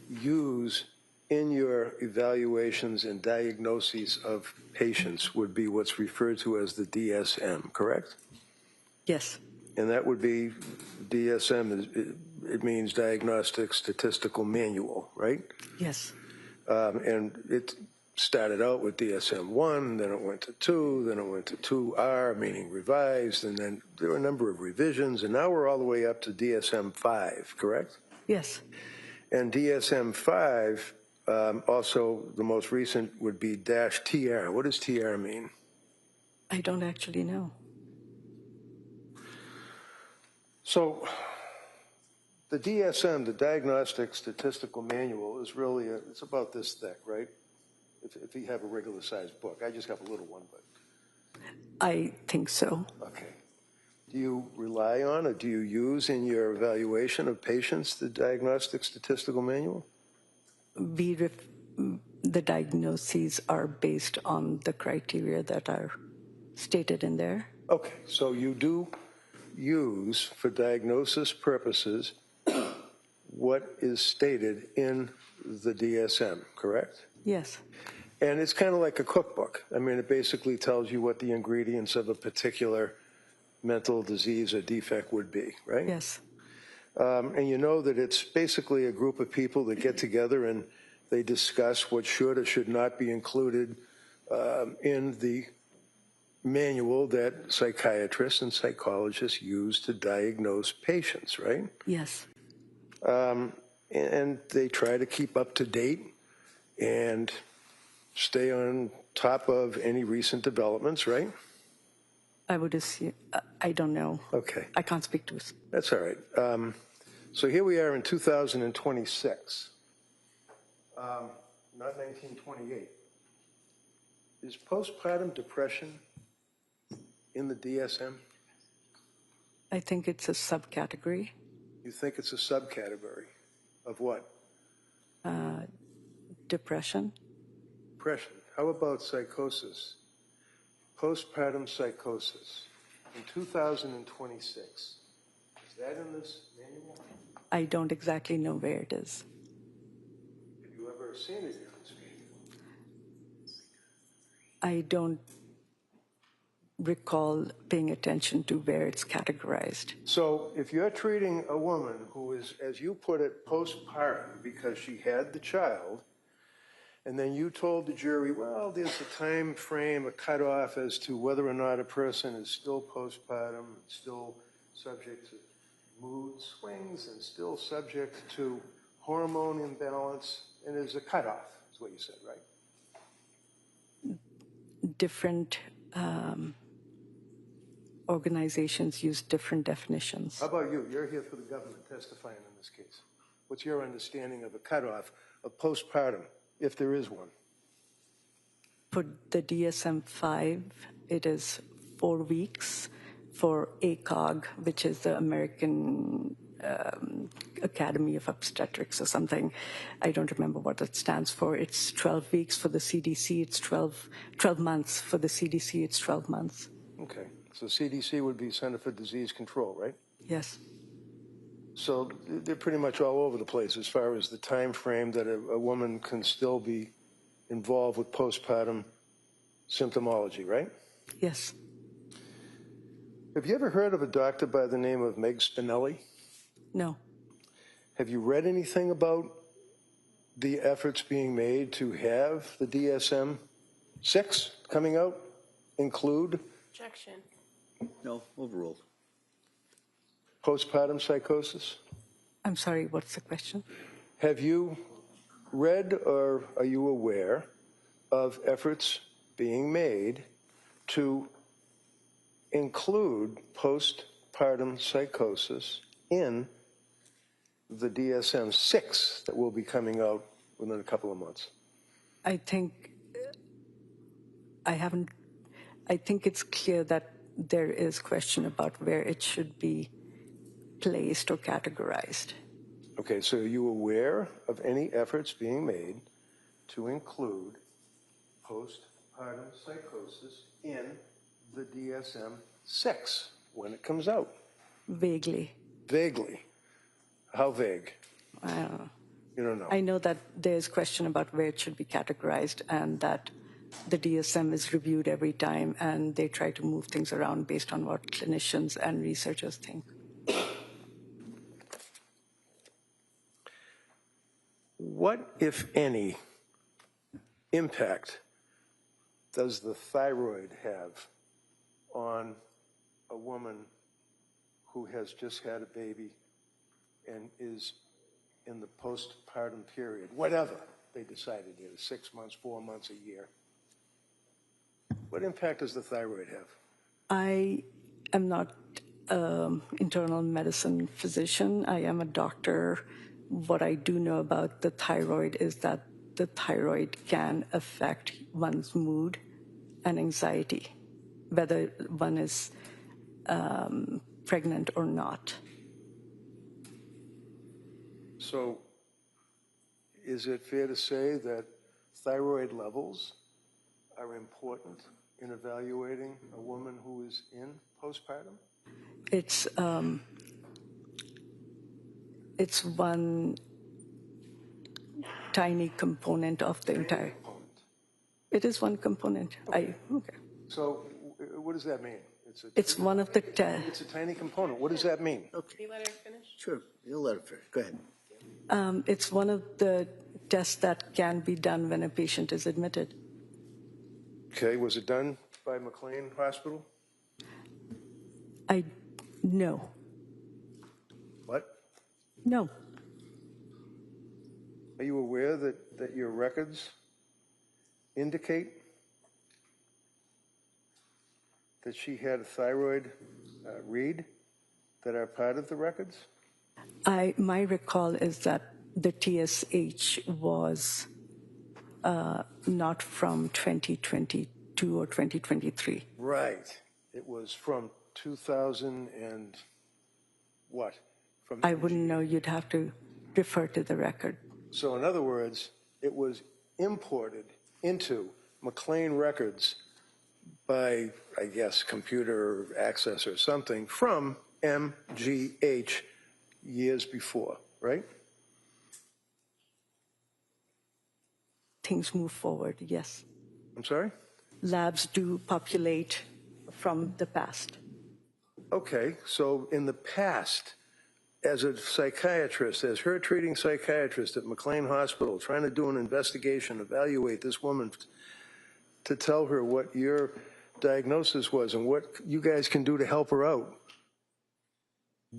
use in your evaluations and diagnoses of patients would be what's referred to as the DSM, correct? Yes. And that would be, DSM, it means Diagnostic Statistical Manual, right? Yes. And it started out with DSM-1, then it went to 2, then it went to 2R, meaning revised, and then there were a number of revisions, and now we're all the way up to DSM-5, correct? Yes. And DSM-5, also the most recent would be -TR. What does TR mean? I don't actually know. So the DSM, the Diagnostic Statistical Manual, is really, it's about this thick, right? If you have a regular sized book. I just have a little one, but. I think so. Okay. do you rely on or do you use in your evaluation of patients the Diagnostic Statistical Manual? The diagnoses are based on the criteria that are stated in there. Okay, so you do use, for diagnosis purposes, what is stated in the DSM, correct? Yes, And it's kind of like a cookbook. I mean, it basically tells you what the ingredients of a particular mental disease or defect would be, right? yes, And you know that it's basically a group of people that get together and they discuss what should or should not be included in the manual that psychiatrists and psychologists use to diagnose patients, right? yes, And they try to keep up to date and stay on top of any recent developments, right? I would assume, I don't know. Okay, I can't speak to it. that's all right. So here we are in 2026, not 1928. Is postpartum depression in the DSM? I think it's a subcategory. You think it's a subcategory of what? Depression. Depression. How about psychosis? Postpartum psychosis in 2026. Is that in this manual? I don't exactly know where it is. Have you ever seen it in this manual? I don't recall paying attention to where it's categorized. So if you're treating a woman who is, as you put it, postpartum because she had the child, and then you told the jury, well, there's a time frame, a cutoff as to whether or not a person is still postpartum, still subject to mood swings, and still subject to hormone imbalance, and there's a cutoff, is what you said, right? Different organizations use different definitions. How about you? You're here for the government testifying in this case. What's your understanding of a cutoff of postpartum, if there is one? For the DSM-5, it is 4 weeks. For ACOG, which is the American Academy of Obstetrics or something, I don't remember what that stands for. It's 12 weeks. For the CDC, it's 12 months. For the CDC, it's 12 months. Okay. So CDC would be Center for Disease Control, right? Yes. So they're pretty much all over the place as far as the time frame that a woman can still be involved with postpartum symptomology, right? Yes. Have you ever heard of a doctor by the name of Meg Spinelli? No. Have you read anything about the efforts being made to have the DSM-6 coming out include Objection. No, overruled. postpartum psychosis? I'm sorry, what's the question? Have you read or are you aware of efforts being made to include postpartum psychosis in the DSM-6 that will be coming out within a couple of months? I think it's clear that there is question about where it should be placed or categorized. Okay, so are you aware of any efforts being made to include postpartum psychosis in the DSM-6 when it comes out? Vaguely. Vaguely. How vague? I don't know. You don't know. I know that there's question about where it should be categorized and that the DSM is reviewed every time and they try to move things around based on what clinicians and researchers think. What, if any, impact does the thyroid have on a woman who has just had a baby and is in the postpartum period, whatever they decided it is, 6 months, 4 months, a year? What impact does the thyroid have? I am not an internal medicine physician. I am a doctor. What I do know about the thyroid is that the thyroid can affect one's mood and anxiety, whether one is pregnant or not. So is it fair to say that thyroid levels are important in evaluating a woman who is in postpartum? It's one tiny component of the entire. It is one component. Okay. So what does that mean? It's one of the It's a tiny component. What does that mean? Okay, You let her finish? sure, you'll let her finish. Go ahead. it's one of the tests that can be done when a patient is admitted. Okay, was it done by McLean Hospital? No. What? No. Are you aware that your records indicate that she had a thyroid read that are part of the records? My recall is that the TSH was not from 2022 or 2023. Right. It was from 2000 and what? From I wouldn't know. You'd have to refer to the record. So in other words, it was imported into McLean records by, I guess, computer access or something from MGH years before, right? Things move forward, yes. I'm sorry? Labs do populate from the past. Okay, so in the past, as a psychiatrist, as her treating psychiatrist at McLean Hospital, trying to do an investigation, evaluate this woman to tell her what your diagnosis was and what you guys can do to help her out,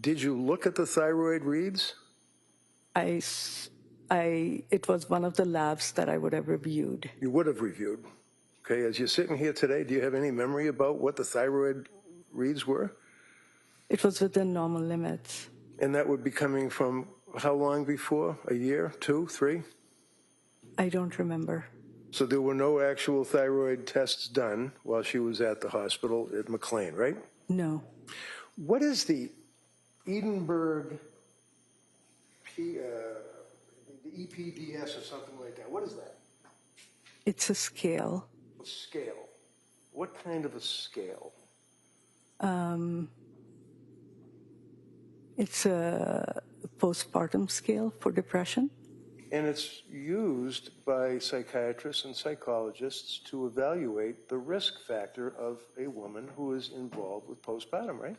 did you look at the thyroid reads? It was one of the labs that I would have reviewed. You would have reviewed. Okay, as you're sitting here today, do you have any memory about what the thyroid reads were? It was within normal limits. And that would be coming from how long before? A year, 2, 3? I don't remember. So there were no actual thyroid tests done while she was at the hospital at McLean, right? No. What is the Edinburgh, the EPDS or something like that? What is that? It's a scale. A scale. What kind of a scale? It's a postpartum scale for depression. And it's used by psychiatrists and psychologists to evaluate the risk factor of a woman who is involved with postpartum, right?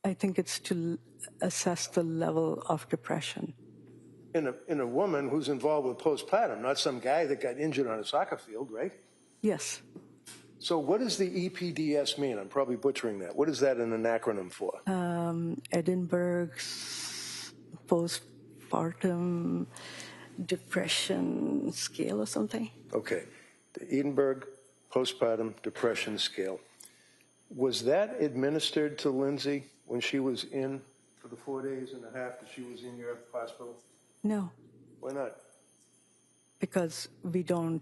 I think it's to assess the level of depression. In a woman who's involved with postpartum, not some guy that got injured on a soccer field, right? Yes. So what does the EPDS mean? I'm probably butchering that. What is that an acronym for? Edinburgh's postpartum depression scale or something. Okay. The Edinburgh postpartum depression scale. Was that administered to Lindsay when she was in for the 4 days and a half that she was in your hospital? No, Why not? because we don't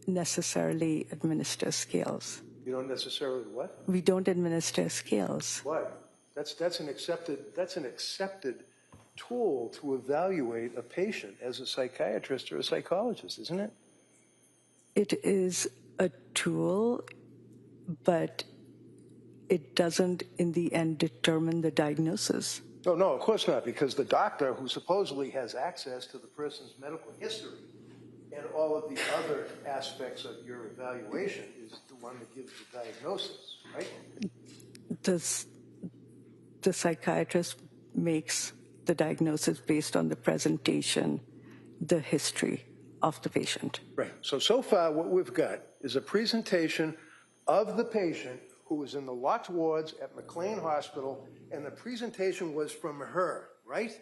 necessarily administer scales. You don't necessarily what? We don't administer scales. Why? That's an accepted tool to evaluate a patient as a psychiatrist or a psychologist, isn't it? It is a tool, but it doesn't in the end determine the diagnosis. Oh, no, of course not, because the doctor who supposedly has access to the person's medical history and all of the other aspects of your evaluation is the one that gives the diagnosis, right? The psychiatrist makes the diagnosis based on the presentation, the history of the patient. Right. So far what we've got is a presentation of the patient who was in the locked wards at McLean Hospital, and the presentation was from her, right?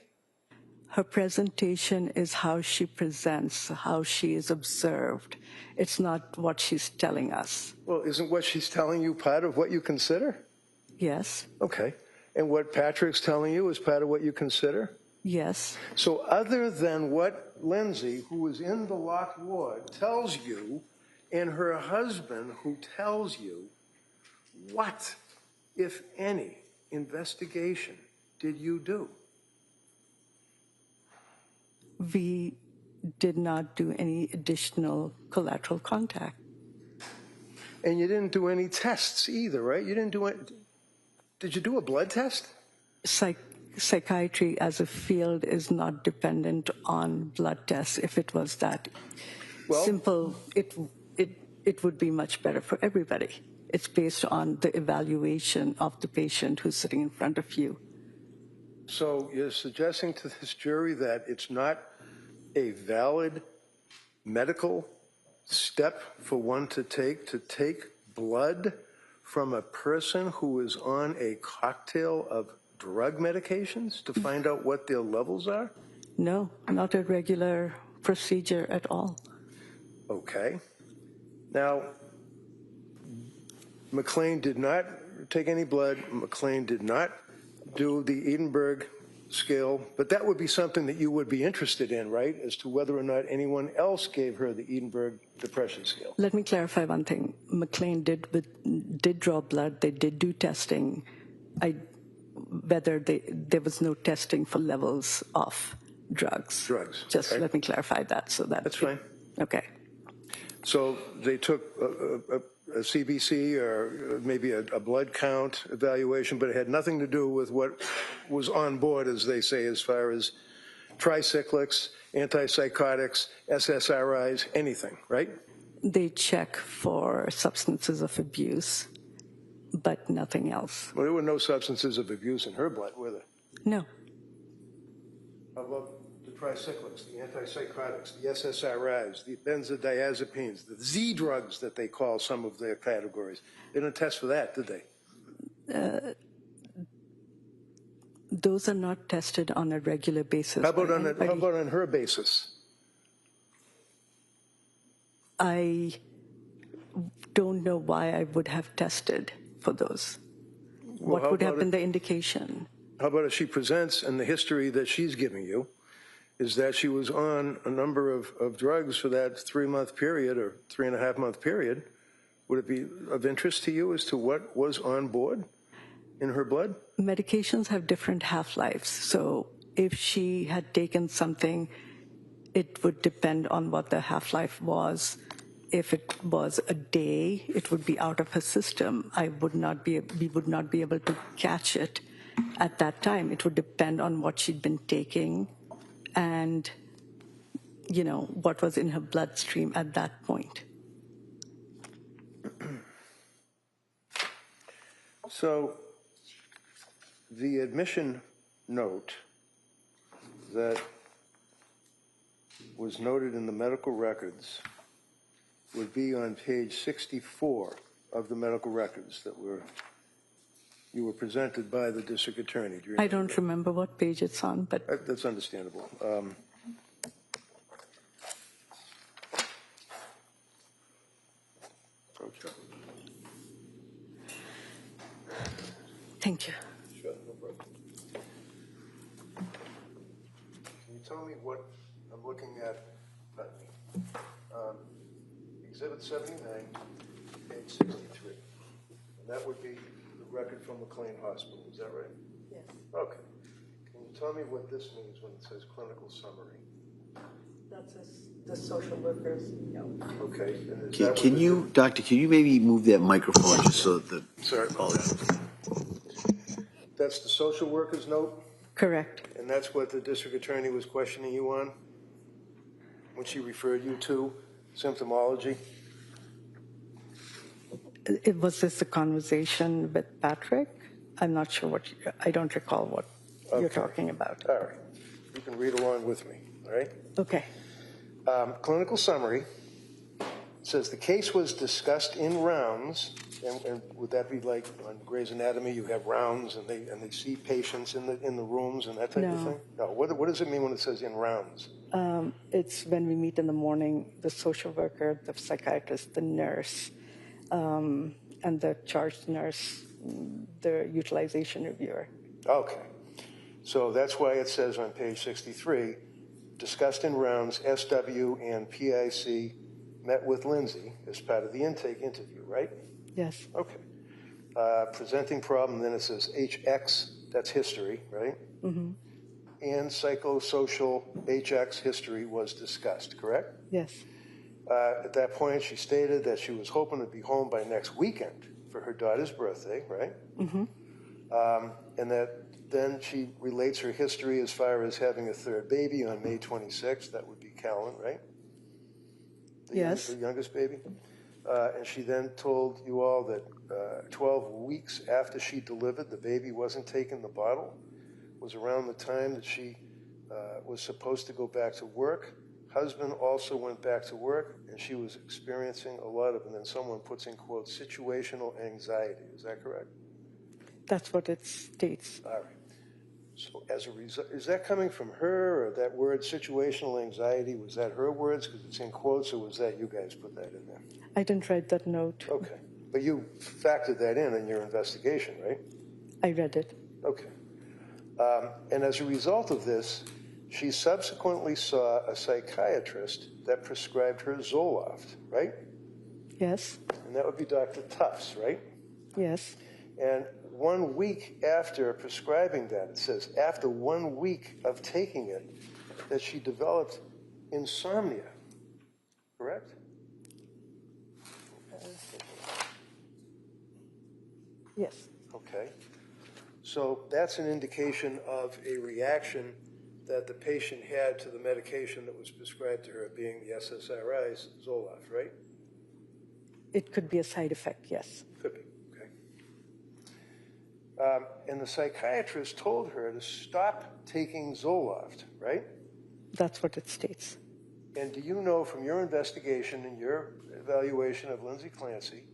Her presentation is how she presents, how she is observed. It's not what she's telling us. Well, isn't what she's telling you part of what you consider? Yes, Okay. And what Patrick's telling you is part of what you consider? yes. So other than what Lindsay, who is in the locked ward, tells you, and her husband who tells you, what if any, investigation did you do? We did not do any additional collateral contact. And you didn't do any tests either, right? You didn't do it. Did you do a blood test? Psychiatry as a field is not dependent on blood tests. If it was that simple, it would be much better for everybody. It's based on the evaluation of the patient who's sitting in front of you. So you're suggesting to this jury that it's not a valid medical step for one to take blood from a person who is on a cocktail of drug medications to find out what their levels are? No, not a regular procedure at all. Okay. Now, McLean did not take any blood. McLean did not do the Edinburgh scale, but that would be something that you would be interested in, right, as to whether or not anyone else gave her the Edinburgh Depression Scale. Let me clarify one thing. McLean did draw blood. They did do testing. There was no testing for levels of drugs. Drugs. Just okay. let me clarify that. That's fine. Okay. So they took a CBC or maybe a blood count evaluation, but it had nothing to do with what was on board, as they say, as far as tricyclics, antipsychotics, SSRIs, anything, right? They check for substances of abuse, but nothing else. Well, there were no substances of abuse in her blood, were there? No. How about the tricyclics, the antipsychotics, the SSRIs, the benzodiazepines, the Z drugs that they call some of their categories? They didn't test for that, did they? Those are not tested on a regular basis. How about on her basis? I don't know why I would have tested for those. Well, what would have been the indication? How about if she presents, and the history that she's giving you is that she was on a number of drugs for that 3-month period or 3.5-month period? Would it be of interest to you as to what was on board in her blood? Medications have different half-lives. So if she had taken something, it would depend on what the half-life was. If it was a day, it would be out of her system. We would not be able to catch it at that time. It would depend on what she'd been taking and, what was in her bloodstream at that point. So the admission note that was noted in the medical records would be on page 64 of the medical records that you were presented by the district attorney. I don't remember what page it's on, but that's understandable. Okay. thank you. Sure, no problem. Can you tell me what I'm looking at? Exhibit 79, page 63. And that would be the record from McLean Hospital, is that right? Yes. Okay. Can you tell me what this means when it says clinical summary? That's the social workers note. Okay. And is that Doctor, can you maybe move that microphone just so that Sorry about that. That's the social workers note? Correct. And that's what the district attorney was questioning you on when she referred you to symptomology? It was this a conversation with Patrick? I'm not sure I don't recall what you're talking about. All right. You can read along with me, all right? Okay. Clinical summary says the case was discussed in rounds, and would that be like on Grey's Anatomy, you have rounds and they see patients in the rooms and that type of thing? No. What does it mean when it says in rounds? It's when we meet in the morning, the social worker, the psychiatrist, the nurse, and the charge nurse, the utilization reviewer. Okay. So that's why it says on page 63, discussed in rounds, SW and PIC met with Lindsay as part of the intake interview, right? Yes. Okay. presenting problem, then it says HX, that's history, right? Mm-hmm. And psychosocial HX history was discussed, correct? Yes. At that point, she stated that she was hoping to be home by next weekend for her daughter's birthday, right? Mm-hmm. And that then she relates her history as far as having a third baby on May 26th. That would be Callan, right? Yes. The youngest baby. And she then told you all that 12 weeks after she delivered, the baby wasn't taking the bottle. It was around the time that she was supposed to go back to work. Husband also went back to work, and she was experiencing a lot of, and then someone puts in quotes, situational anxiety. Is that correct? That's what it states. All right. So as a result, is that coming from her, or that word situational anxiety, was that her words because it's in quotes, or was that you guys put that in there? I didn't write that note. Okay. But you factored that in your investigation, right? I read it. Okay. And as a result of this, she subsequently saw a psychiatrist that prescribed her Zoloft, right? Yes. And that would be Dr. Tufts, right? Yes. And 1 week after prescribing that, it says, after 1 week of taking it, that she developed insomnia, correct? Yes. Okay. So that's an indication of a reaction that the patient had to the medication that was prescribed to her, being the SSRIs, Zoloft, right? It could be a side effect, yes. Could be, okay. And the psychiatrist told her to stop taking Zoloft, right? That's what it states. And do you know from your investigation and your evaluation of Lindsay Clancy,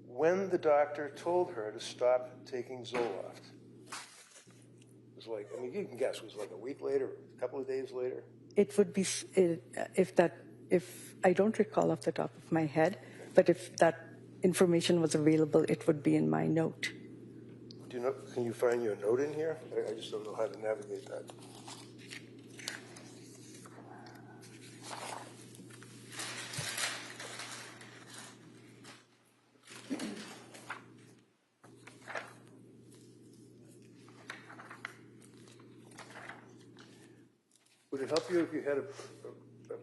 when the doctor told her to stop taking Zoloft? It was like, I mean, you can guess, it was like a week later, a couple of days later? It would be, if I don't recall off the top of my head, but if that information was available, it would be in my note. Do you know, can you find your note in here? I just don't know how to navigate that. Would it help you if you had a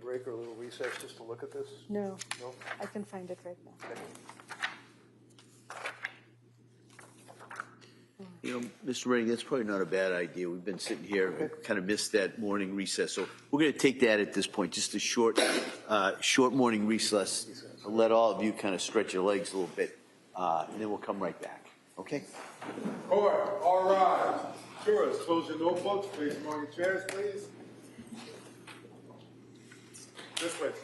break or a little recess just to look at this? No. No? I can find it right now. Okay. You know, Mr. Redding, that's probably not a bad idea. We've been sitting here, kind of missed that morning recess. So we're going to take that at this point, just a short morning recess. I'll let all of you kind of stretch your legs a little bit, and then we'll come right back. Okay? All right. Jurors, close your notebooks. Place them on your chairs, please. This way, please.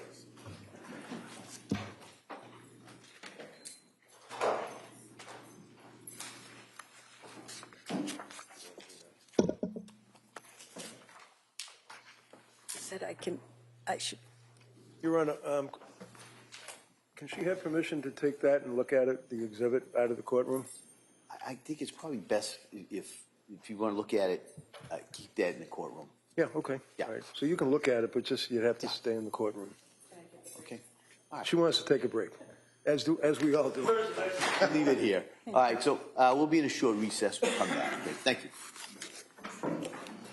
Said I should. Your Honor, can she have permission to take that and look at it, the exhibit, out of the courtroom? I think it's probably best if you want to look at it, keep that in the courtroom. Yeah, okay. Yeah. All right. So you can look at it, but just you'd have to stay in the courtroom. Okay? All right. She wants to take a break, as we all do. Leave it here. All right, so we'll be in a short recess. We'll come back. Okay, thank you.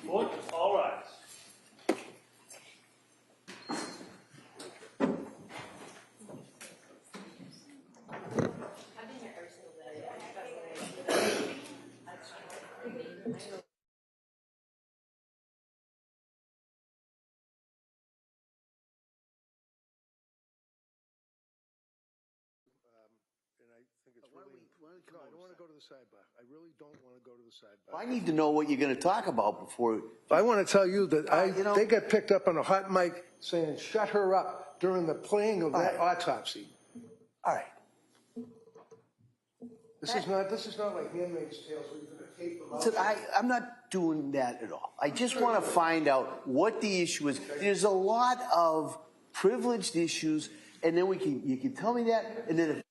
All right. And I think it's really, no, I don't want to go to the sidebar. I really don't want to go to the sidebar. I need to know what you're going to talk about before. I want to tell you that they got picked up on a hot mic saying, shut her up during the playing of that autopsy. All right. This is not like Handmaid's Tale, where you're going to tape them out. Listen, I'm not doing that at all. I just want to find out what the issue is. There's a lot of privileged issues, and then you can tell me that, and then if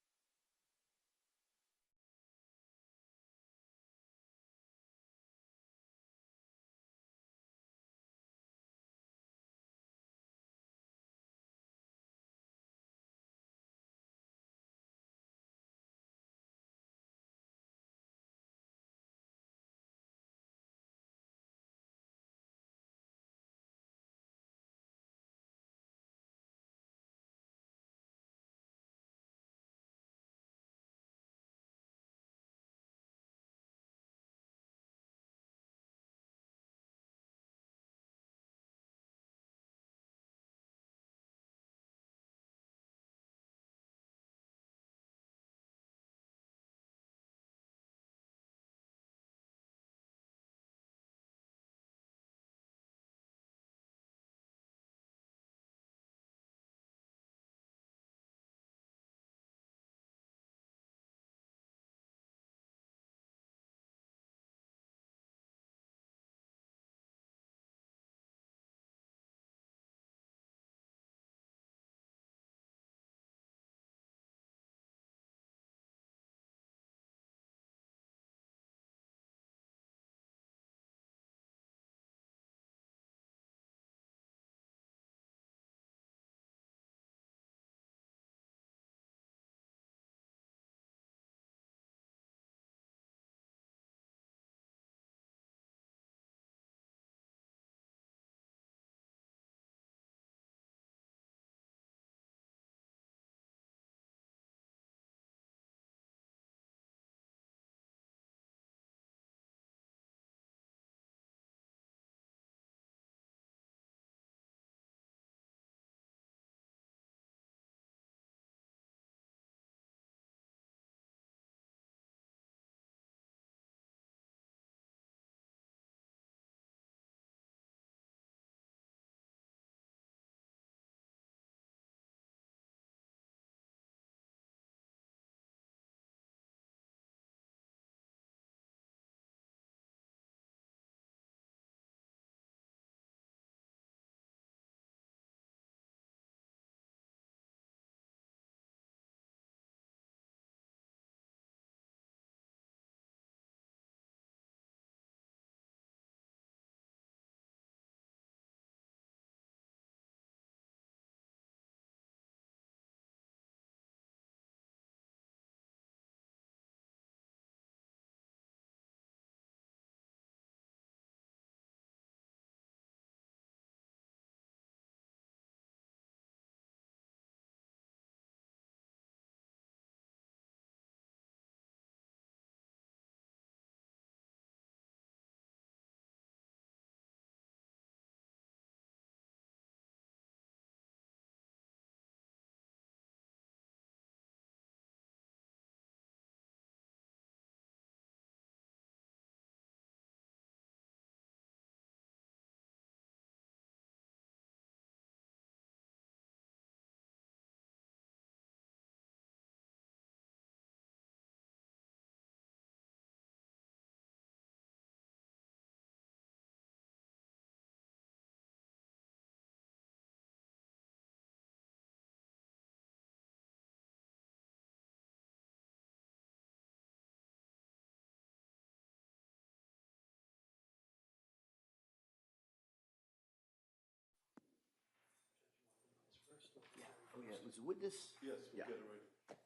Yeah. Oh, yeah. Was it witness? Yes, we Yeah. get it right.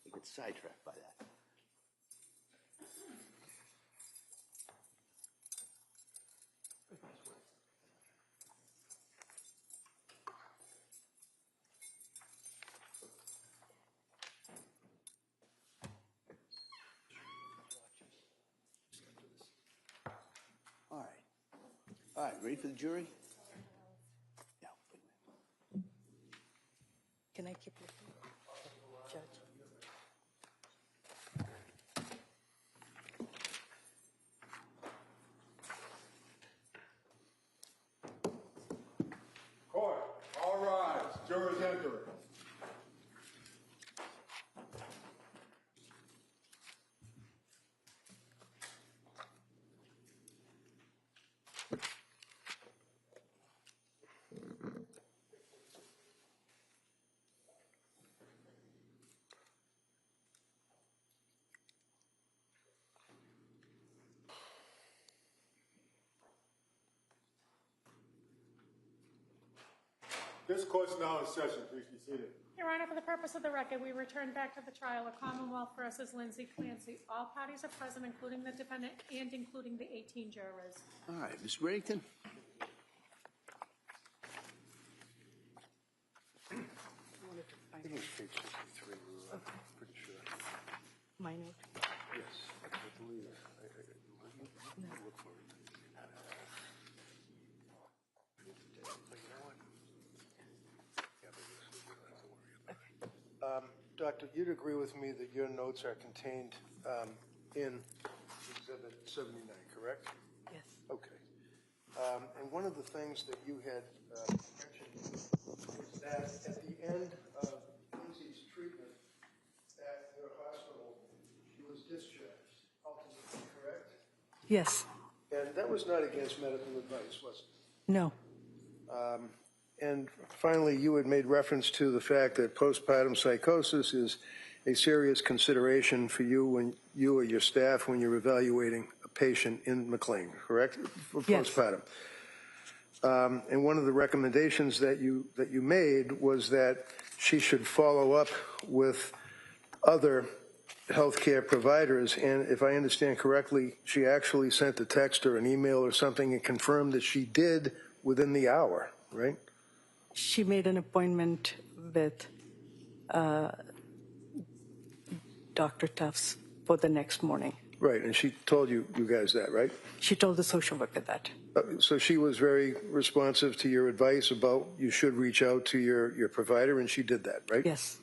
I get sidetracked by that. All right. All right, ready for the jury? Yeah. Can I keep looking? Judge? Court, all rise. Jurors entering. This court's now in session. Please be seated. Your Honor, for the purpose of the record, we return back to the trial of Commonwealth versus Lindsay Clancy. All parties are present, including the defendant and including the 18 jurors. All right, Ms. Reddington? I think it's page 63, pretty sure. My note. Yes, I believe. Look for it. But you know what? Yeah, but this is, we don't have to worry about it. Doctor, you'd agree with me that your notes are contained in Exhibit 79, correct? Yes. Okay. And one of the things that you had mentioned is that at the end of Lindsay's treatment at your hospital, she was discharged, ultimately, correct? Yes. And that was not against medical advice, was it? No. And finally, you had made reference to the fact that postpartum psychosis is a serious consideration for you when you or your staff when you're evaluating a patient in McLean, correct? For Yes. postpartum. And one of the recommendations that you made was that she should follow up with other healthcare providers. And if I understand correctly, she actually sent a text or an email or something and confirmed that she did within the hour, right? She made an appointment with Dr. Tufts for the next morning. Right, and she told you guys that, right? She told the social worker that. So she was very responsive to your advice about you should reach out to your provider, and she did that, right? Yes.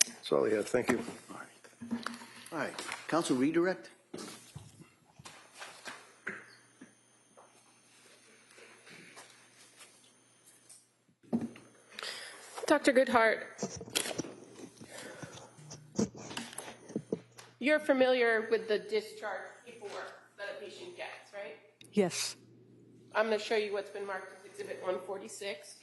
That's all I have. Thank you. All right. All right. Counsel, redirect? Dr. Goodheart, you're familiar with the discharge paperwork that a patient gets, right? Yes. I'm going to show you what's been marked as Exhibit 146.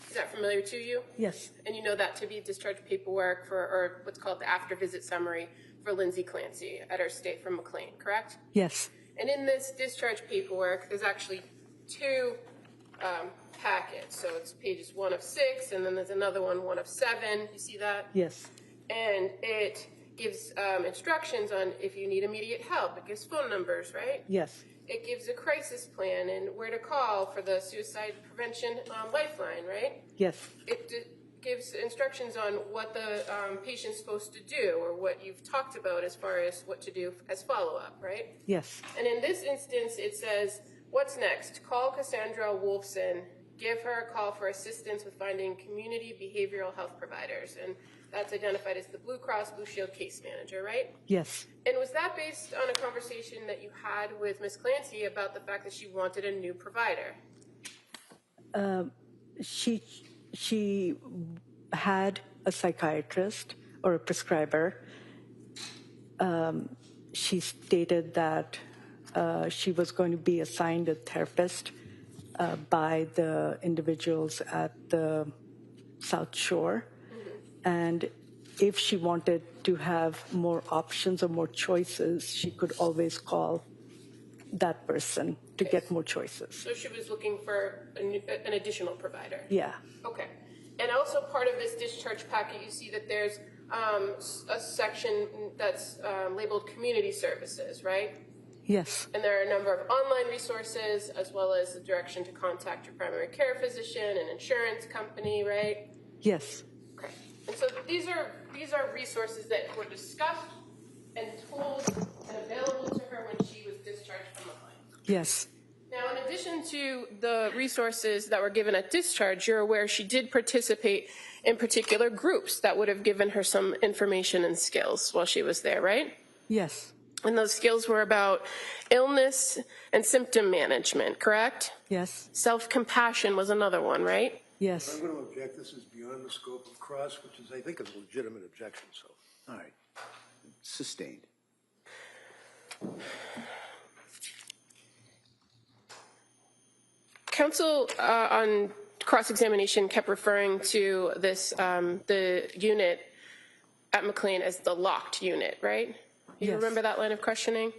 Is that familiar to you? Yes. And you know that to be discharge paperwork for, or what's called the after visit summary for Lindsay Clancy at her stay from McLean, correct? Yes. And in this discharge paperwork, there's actually two packets. So it's pages 1 of 6, and then there's another one of 7. You see that? Yes. And it gives instructions on if you need immediate help. It gives phone numbers, right? Yes. It gives a crisis plan and where to call for the suicide prevention lifeline, right? Yes. It gives instructions on what the patient's supposed to do or what you've talked about as far as what to do as follow-up, right? Yes. And in this instance, it says, what's next? Call Cassandra Wolfson. Give her a call for assistance with finding community behavioral health providers. And that's identified as the Blue Cross Blue Shield case manager, right? Yes. And was that based on a conversation that you had with Ms. Clancy about the fact that she wanted a new provider? She had a psychiatrist or a prescriber. She stated that she was going to be assigned a therapist by the individuals at the South Shore. And if she wanted to have more options or more choices, she could always call that person to get more choices. So she was looking for an additional provider. Yeah. Okay. And also part of this discharge packet, you see that there's a section that's labeled community services, right? Yes. And there are a number of online resources, as well as the direction to contact your primary care physician and insurance company, right? Yes. Okay. And so these are resources that were discussed and told and available to her when she was discharged from McLean. Yes. Now, in addition to the resources that were given at discharge, you're aware she did participate in particular groups that would have given her some information and skills while she was there, right? Yes. And those skills were about illness and symptom management, correct? Yes. Self-compassion was another one, right? Yes. I'm going to object. This is beyond the scope of cross, which is, I think, a legitimate objection. So, All right. Sustained. Counsel on cross-examination kept referring to this, the unit at McLean as the locked unit, right? You Yes. remember that line of questioning?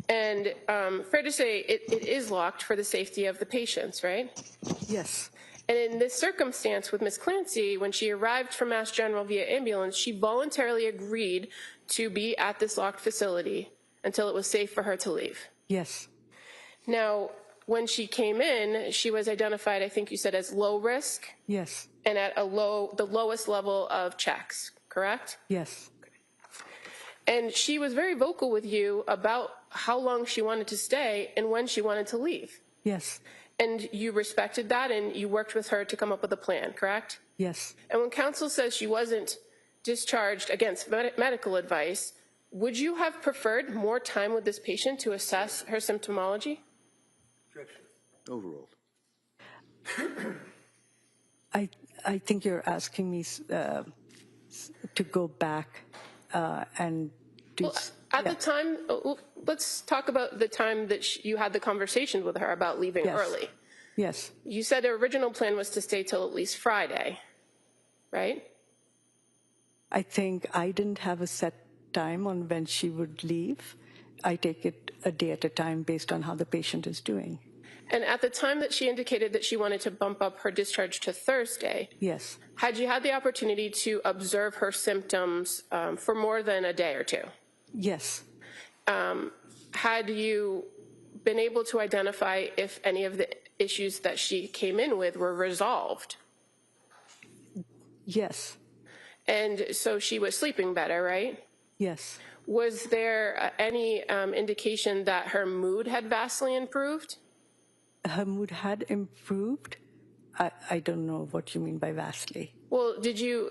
And fair to say, it is locked for the safety of the patients, right? Yes. And in this circumstance with Ms. Clancy, when she arrived from Mass General via ambulance, she voluntarily agreed to be at this locked facility until it was safe for her to leave. Yes. Now, when she came in, she was identified, I think you said, as low risk Yes. and at the lowest level of checks, correct? Yes. And she was very vocal with you about how long she wanted to stay and when she wanted to leave. Yes. And you respected that and you worked with her to come up with a plan, correct? Yes. And when counsel says she wasn't discharged against medical advice, would you have preferred more time with this patient to assess her symptomology? objection. Overruled. I think you're asking me to go back and do. Well, at the time, let's talk about the time that you had the conversation with her about leaving Yes. early. Yes. You said the original plan was to stay till at least Friday, right? I think I didn't have a set time on when she would leave. I take it a day at a time based on how the patient is doing. And at the time that she indicated that she wanted to bump up her discharge to Thursday, Yes. had you had the opportunity to observe her symptoms for more than a day or two? Yes. Had you been able to identify if any of the issues that she came in with were resolved? Yes. And so she was sleeping better, right? Yes. Was there any indication that her mood had vastly improved? Her mood had improved. I don't know what you mean by vastly. Well, did you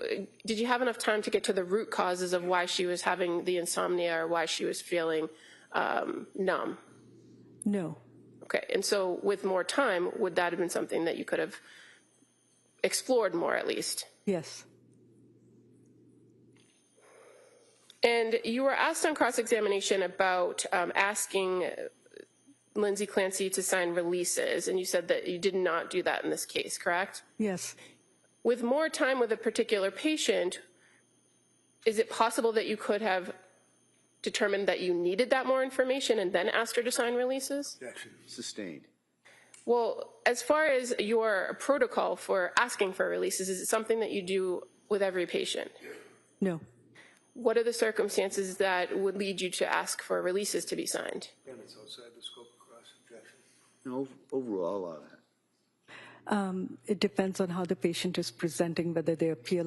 have enough time to get to the root causes of why she was having the insomnia or why she was feeling numb? No. Okay, and so with more time, would that have been something that you could have explored more at least? Yes. And you were asked on cross-examination about asking Lindsay Clancy to sign releases, and you said that you did not do that in this case, correct? Yes. With more time with a particular patient, is it possible that you could have determined that you needed that more information and then asked her to sign releases? Objection. Sustained. Well, as far as your protocol for asking for releases, is it something that you do with every patient? No. What are the circumstances that would lead you to ask for releases to be signed? Again, it's outside the scope of cross. Objection. No, overall, I'll allow that. It depends on how the patient is presenting, whether they appear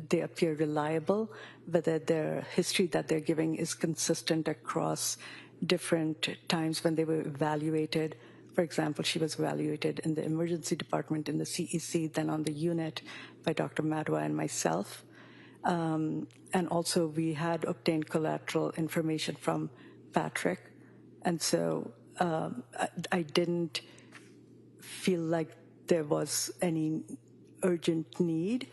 they appear reliable, whether their history that they're giving is consistent across different times when they were evaluated. For example, she was evaluated in the emergency department in the CEC, then on the unit by Dr. Madwa and myself. And also we had obtained collateral information from Patrick. And so I didn't feel like there was any urgent need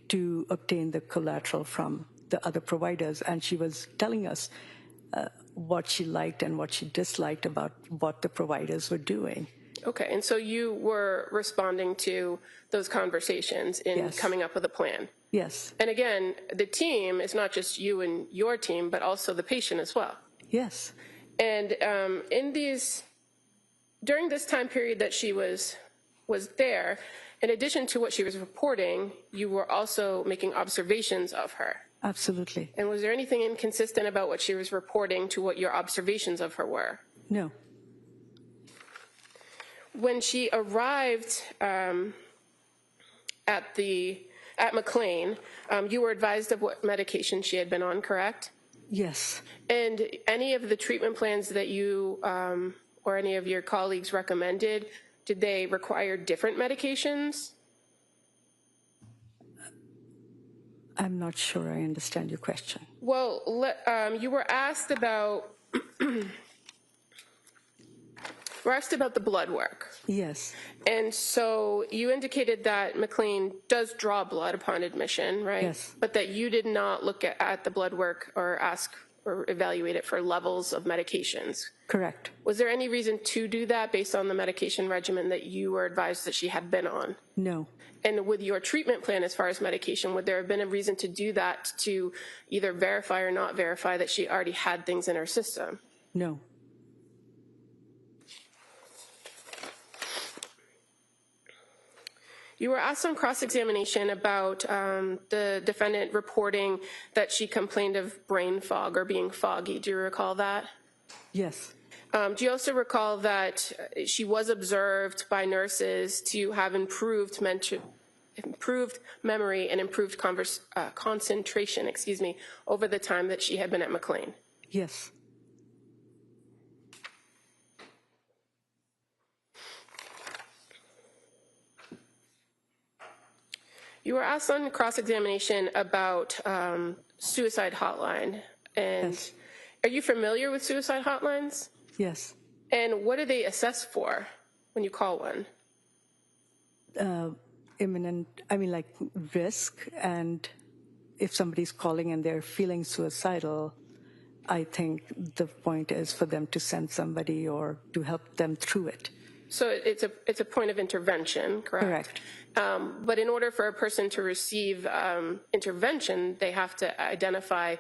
to obtain the collateral from the other providers. And she was telling us what she liked and what she disliked about what the providers were doing. Okay, and so you were responding to those conversations in Yes. coming up with a plan. Yes. And again, the team is not just you and your team, but also the patient as well. Yes. And during this time period that she was there, in addition to what she was reporting, you were also making observations of her. Absolutely. And was there anything inconsistent about what she was reporting to what your observations of her were? No. When she arrived at McLean, you were advised of what medication she had been on, correct? Yes. And any of the treatment plans that you or any of your colleagues recommended, did they require different medications? I'm not sure I understand your question. Well, you were asked about the blood work. Yes. And so you indicated that McLean does draw blood upon admission, right? Yes. But that you did not look at the blood work or ask or evaluate it for levels of medications. Correct. Was there any reason to do that based on the medication regimen that you were advised that she had been on? No. And with your treatment plan as far as medication, would there have been a reason to do that to either verify or not verify that she already had things in her system? No. You were asked on cross-examination about the defendant reporting that she complained of brain fog or being foggy. Do you recall that? Yes. Do you also recall that she was observed by nurses to have improved memory and improved concentration, over the time that she had been at McLean? Yes. You were asked on cross-examination about suicide hotline. And Yes. Are you familiar with suicide hotlines? Yes. And what do they assess for when you call one? Risk. And if somebody's calling and they're feeling suicidal, I think the point is for them to send somebody or to help them through it. So it's a point of intervention, correct? Correct. But in order for a person to receive intervention, they have to identify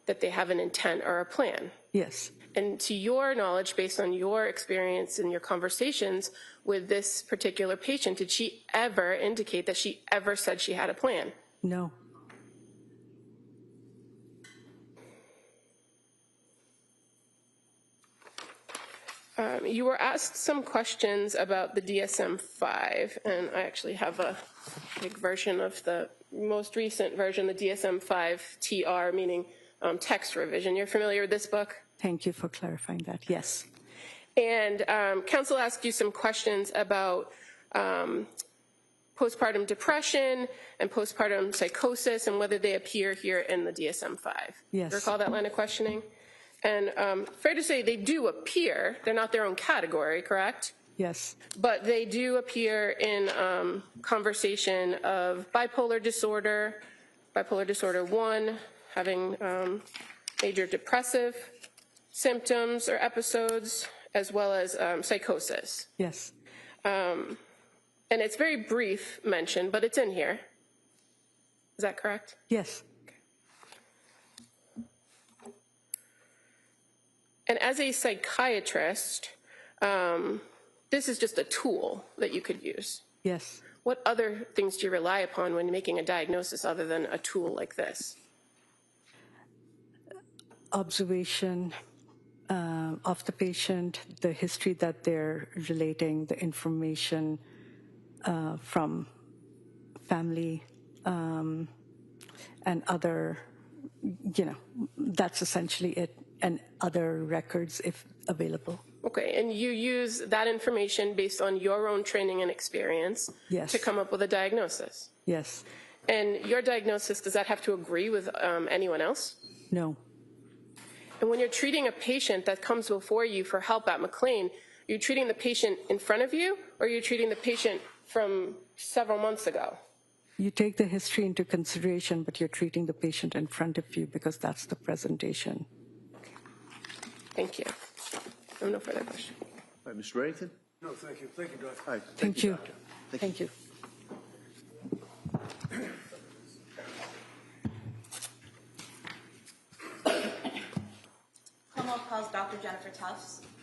that they have an intent or a plan. Yes. And to your knowledge, based on your experience and your conversations with this particular patient, did she ever indicate that she ever said she had a plan? No. You were asked some questions about the DSM-5, and I actually have a big version of the most recent version, the DSM-5 TR, meaning text revision. You're familiar with this book? Thank you for clarifying that. Yes. And counsel asked you some questions about postpartum depression and postpartum psychosis and whether they appear here in the DSM-5. Yes. Recall that line of questioning? And fair to say they do appear. They're not their own category, correct? Yes. But they do appear in conversation of bipolar disorder 1, having major depressive symptoms or episodes, as well as psychosis. Yes. And it's very brief mention, but it's in here. Is that correct? Yes. And as a psychiatrist, this is just a tool that you could use. Yes. What other things do you rely upon when making a diagnosis other than a tool like this? Observation of the patient, the history that they're relating, the information from family and other, that's essentially it, and other records if available. Okay, and you use that information based on your own training and experience to come up with a diagnosis? Yes. And your diagnosis, does that have to agree with anyone else? No. And when you're treating a patient that comes before you for help at McLean, are you treating the patient in front of you, or are you treating the patient from several months ago? You take the history into consideration, but you're treating the patient in front of you because that's the presentation. Thank you. I have no further questions. All right, Mr. Reddington? No, thank you. Thank you, Doctor. All right, Thank you. Doctor. Thank you. Commonwealth calls Dr. Jennifer Dr. Tufts.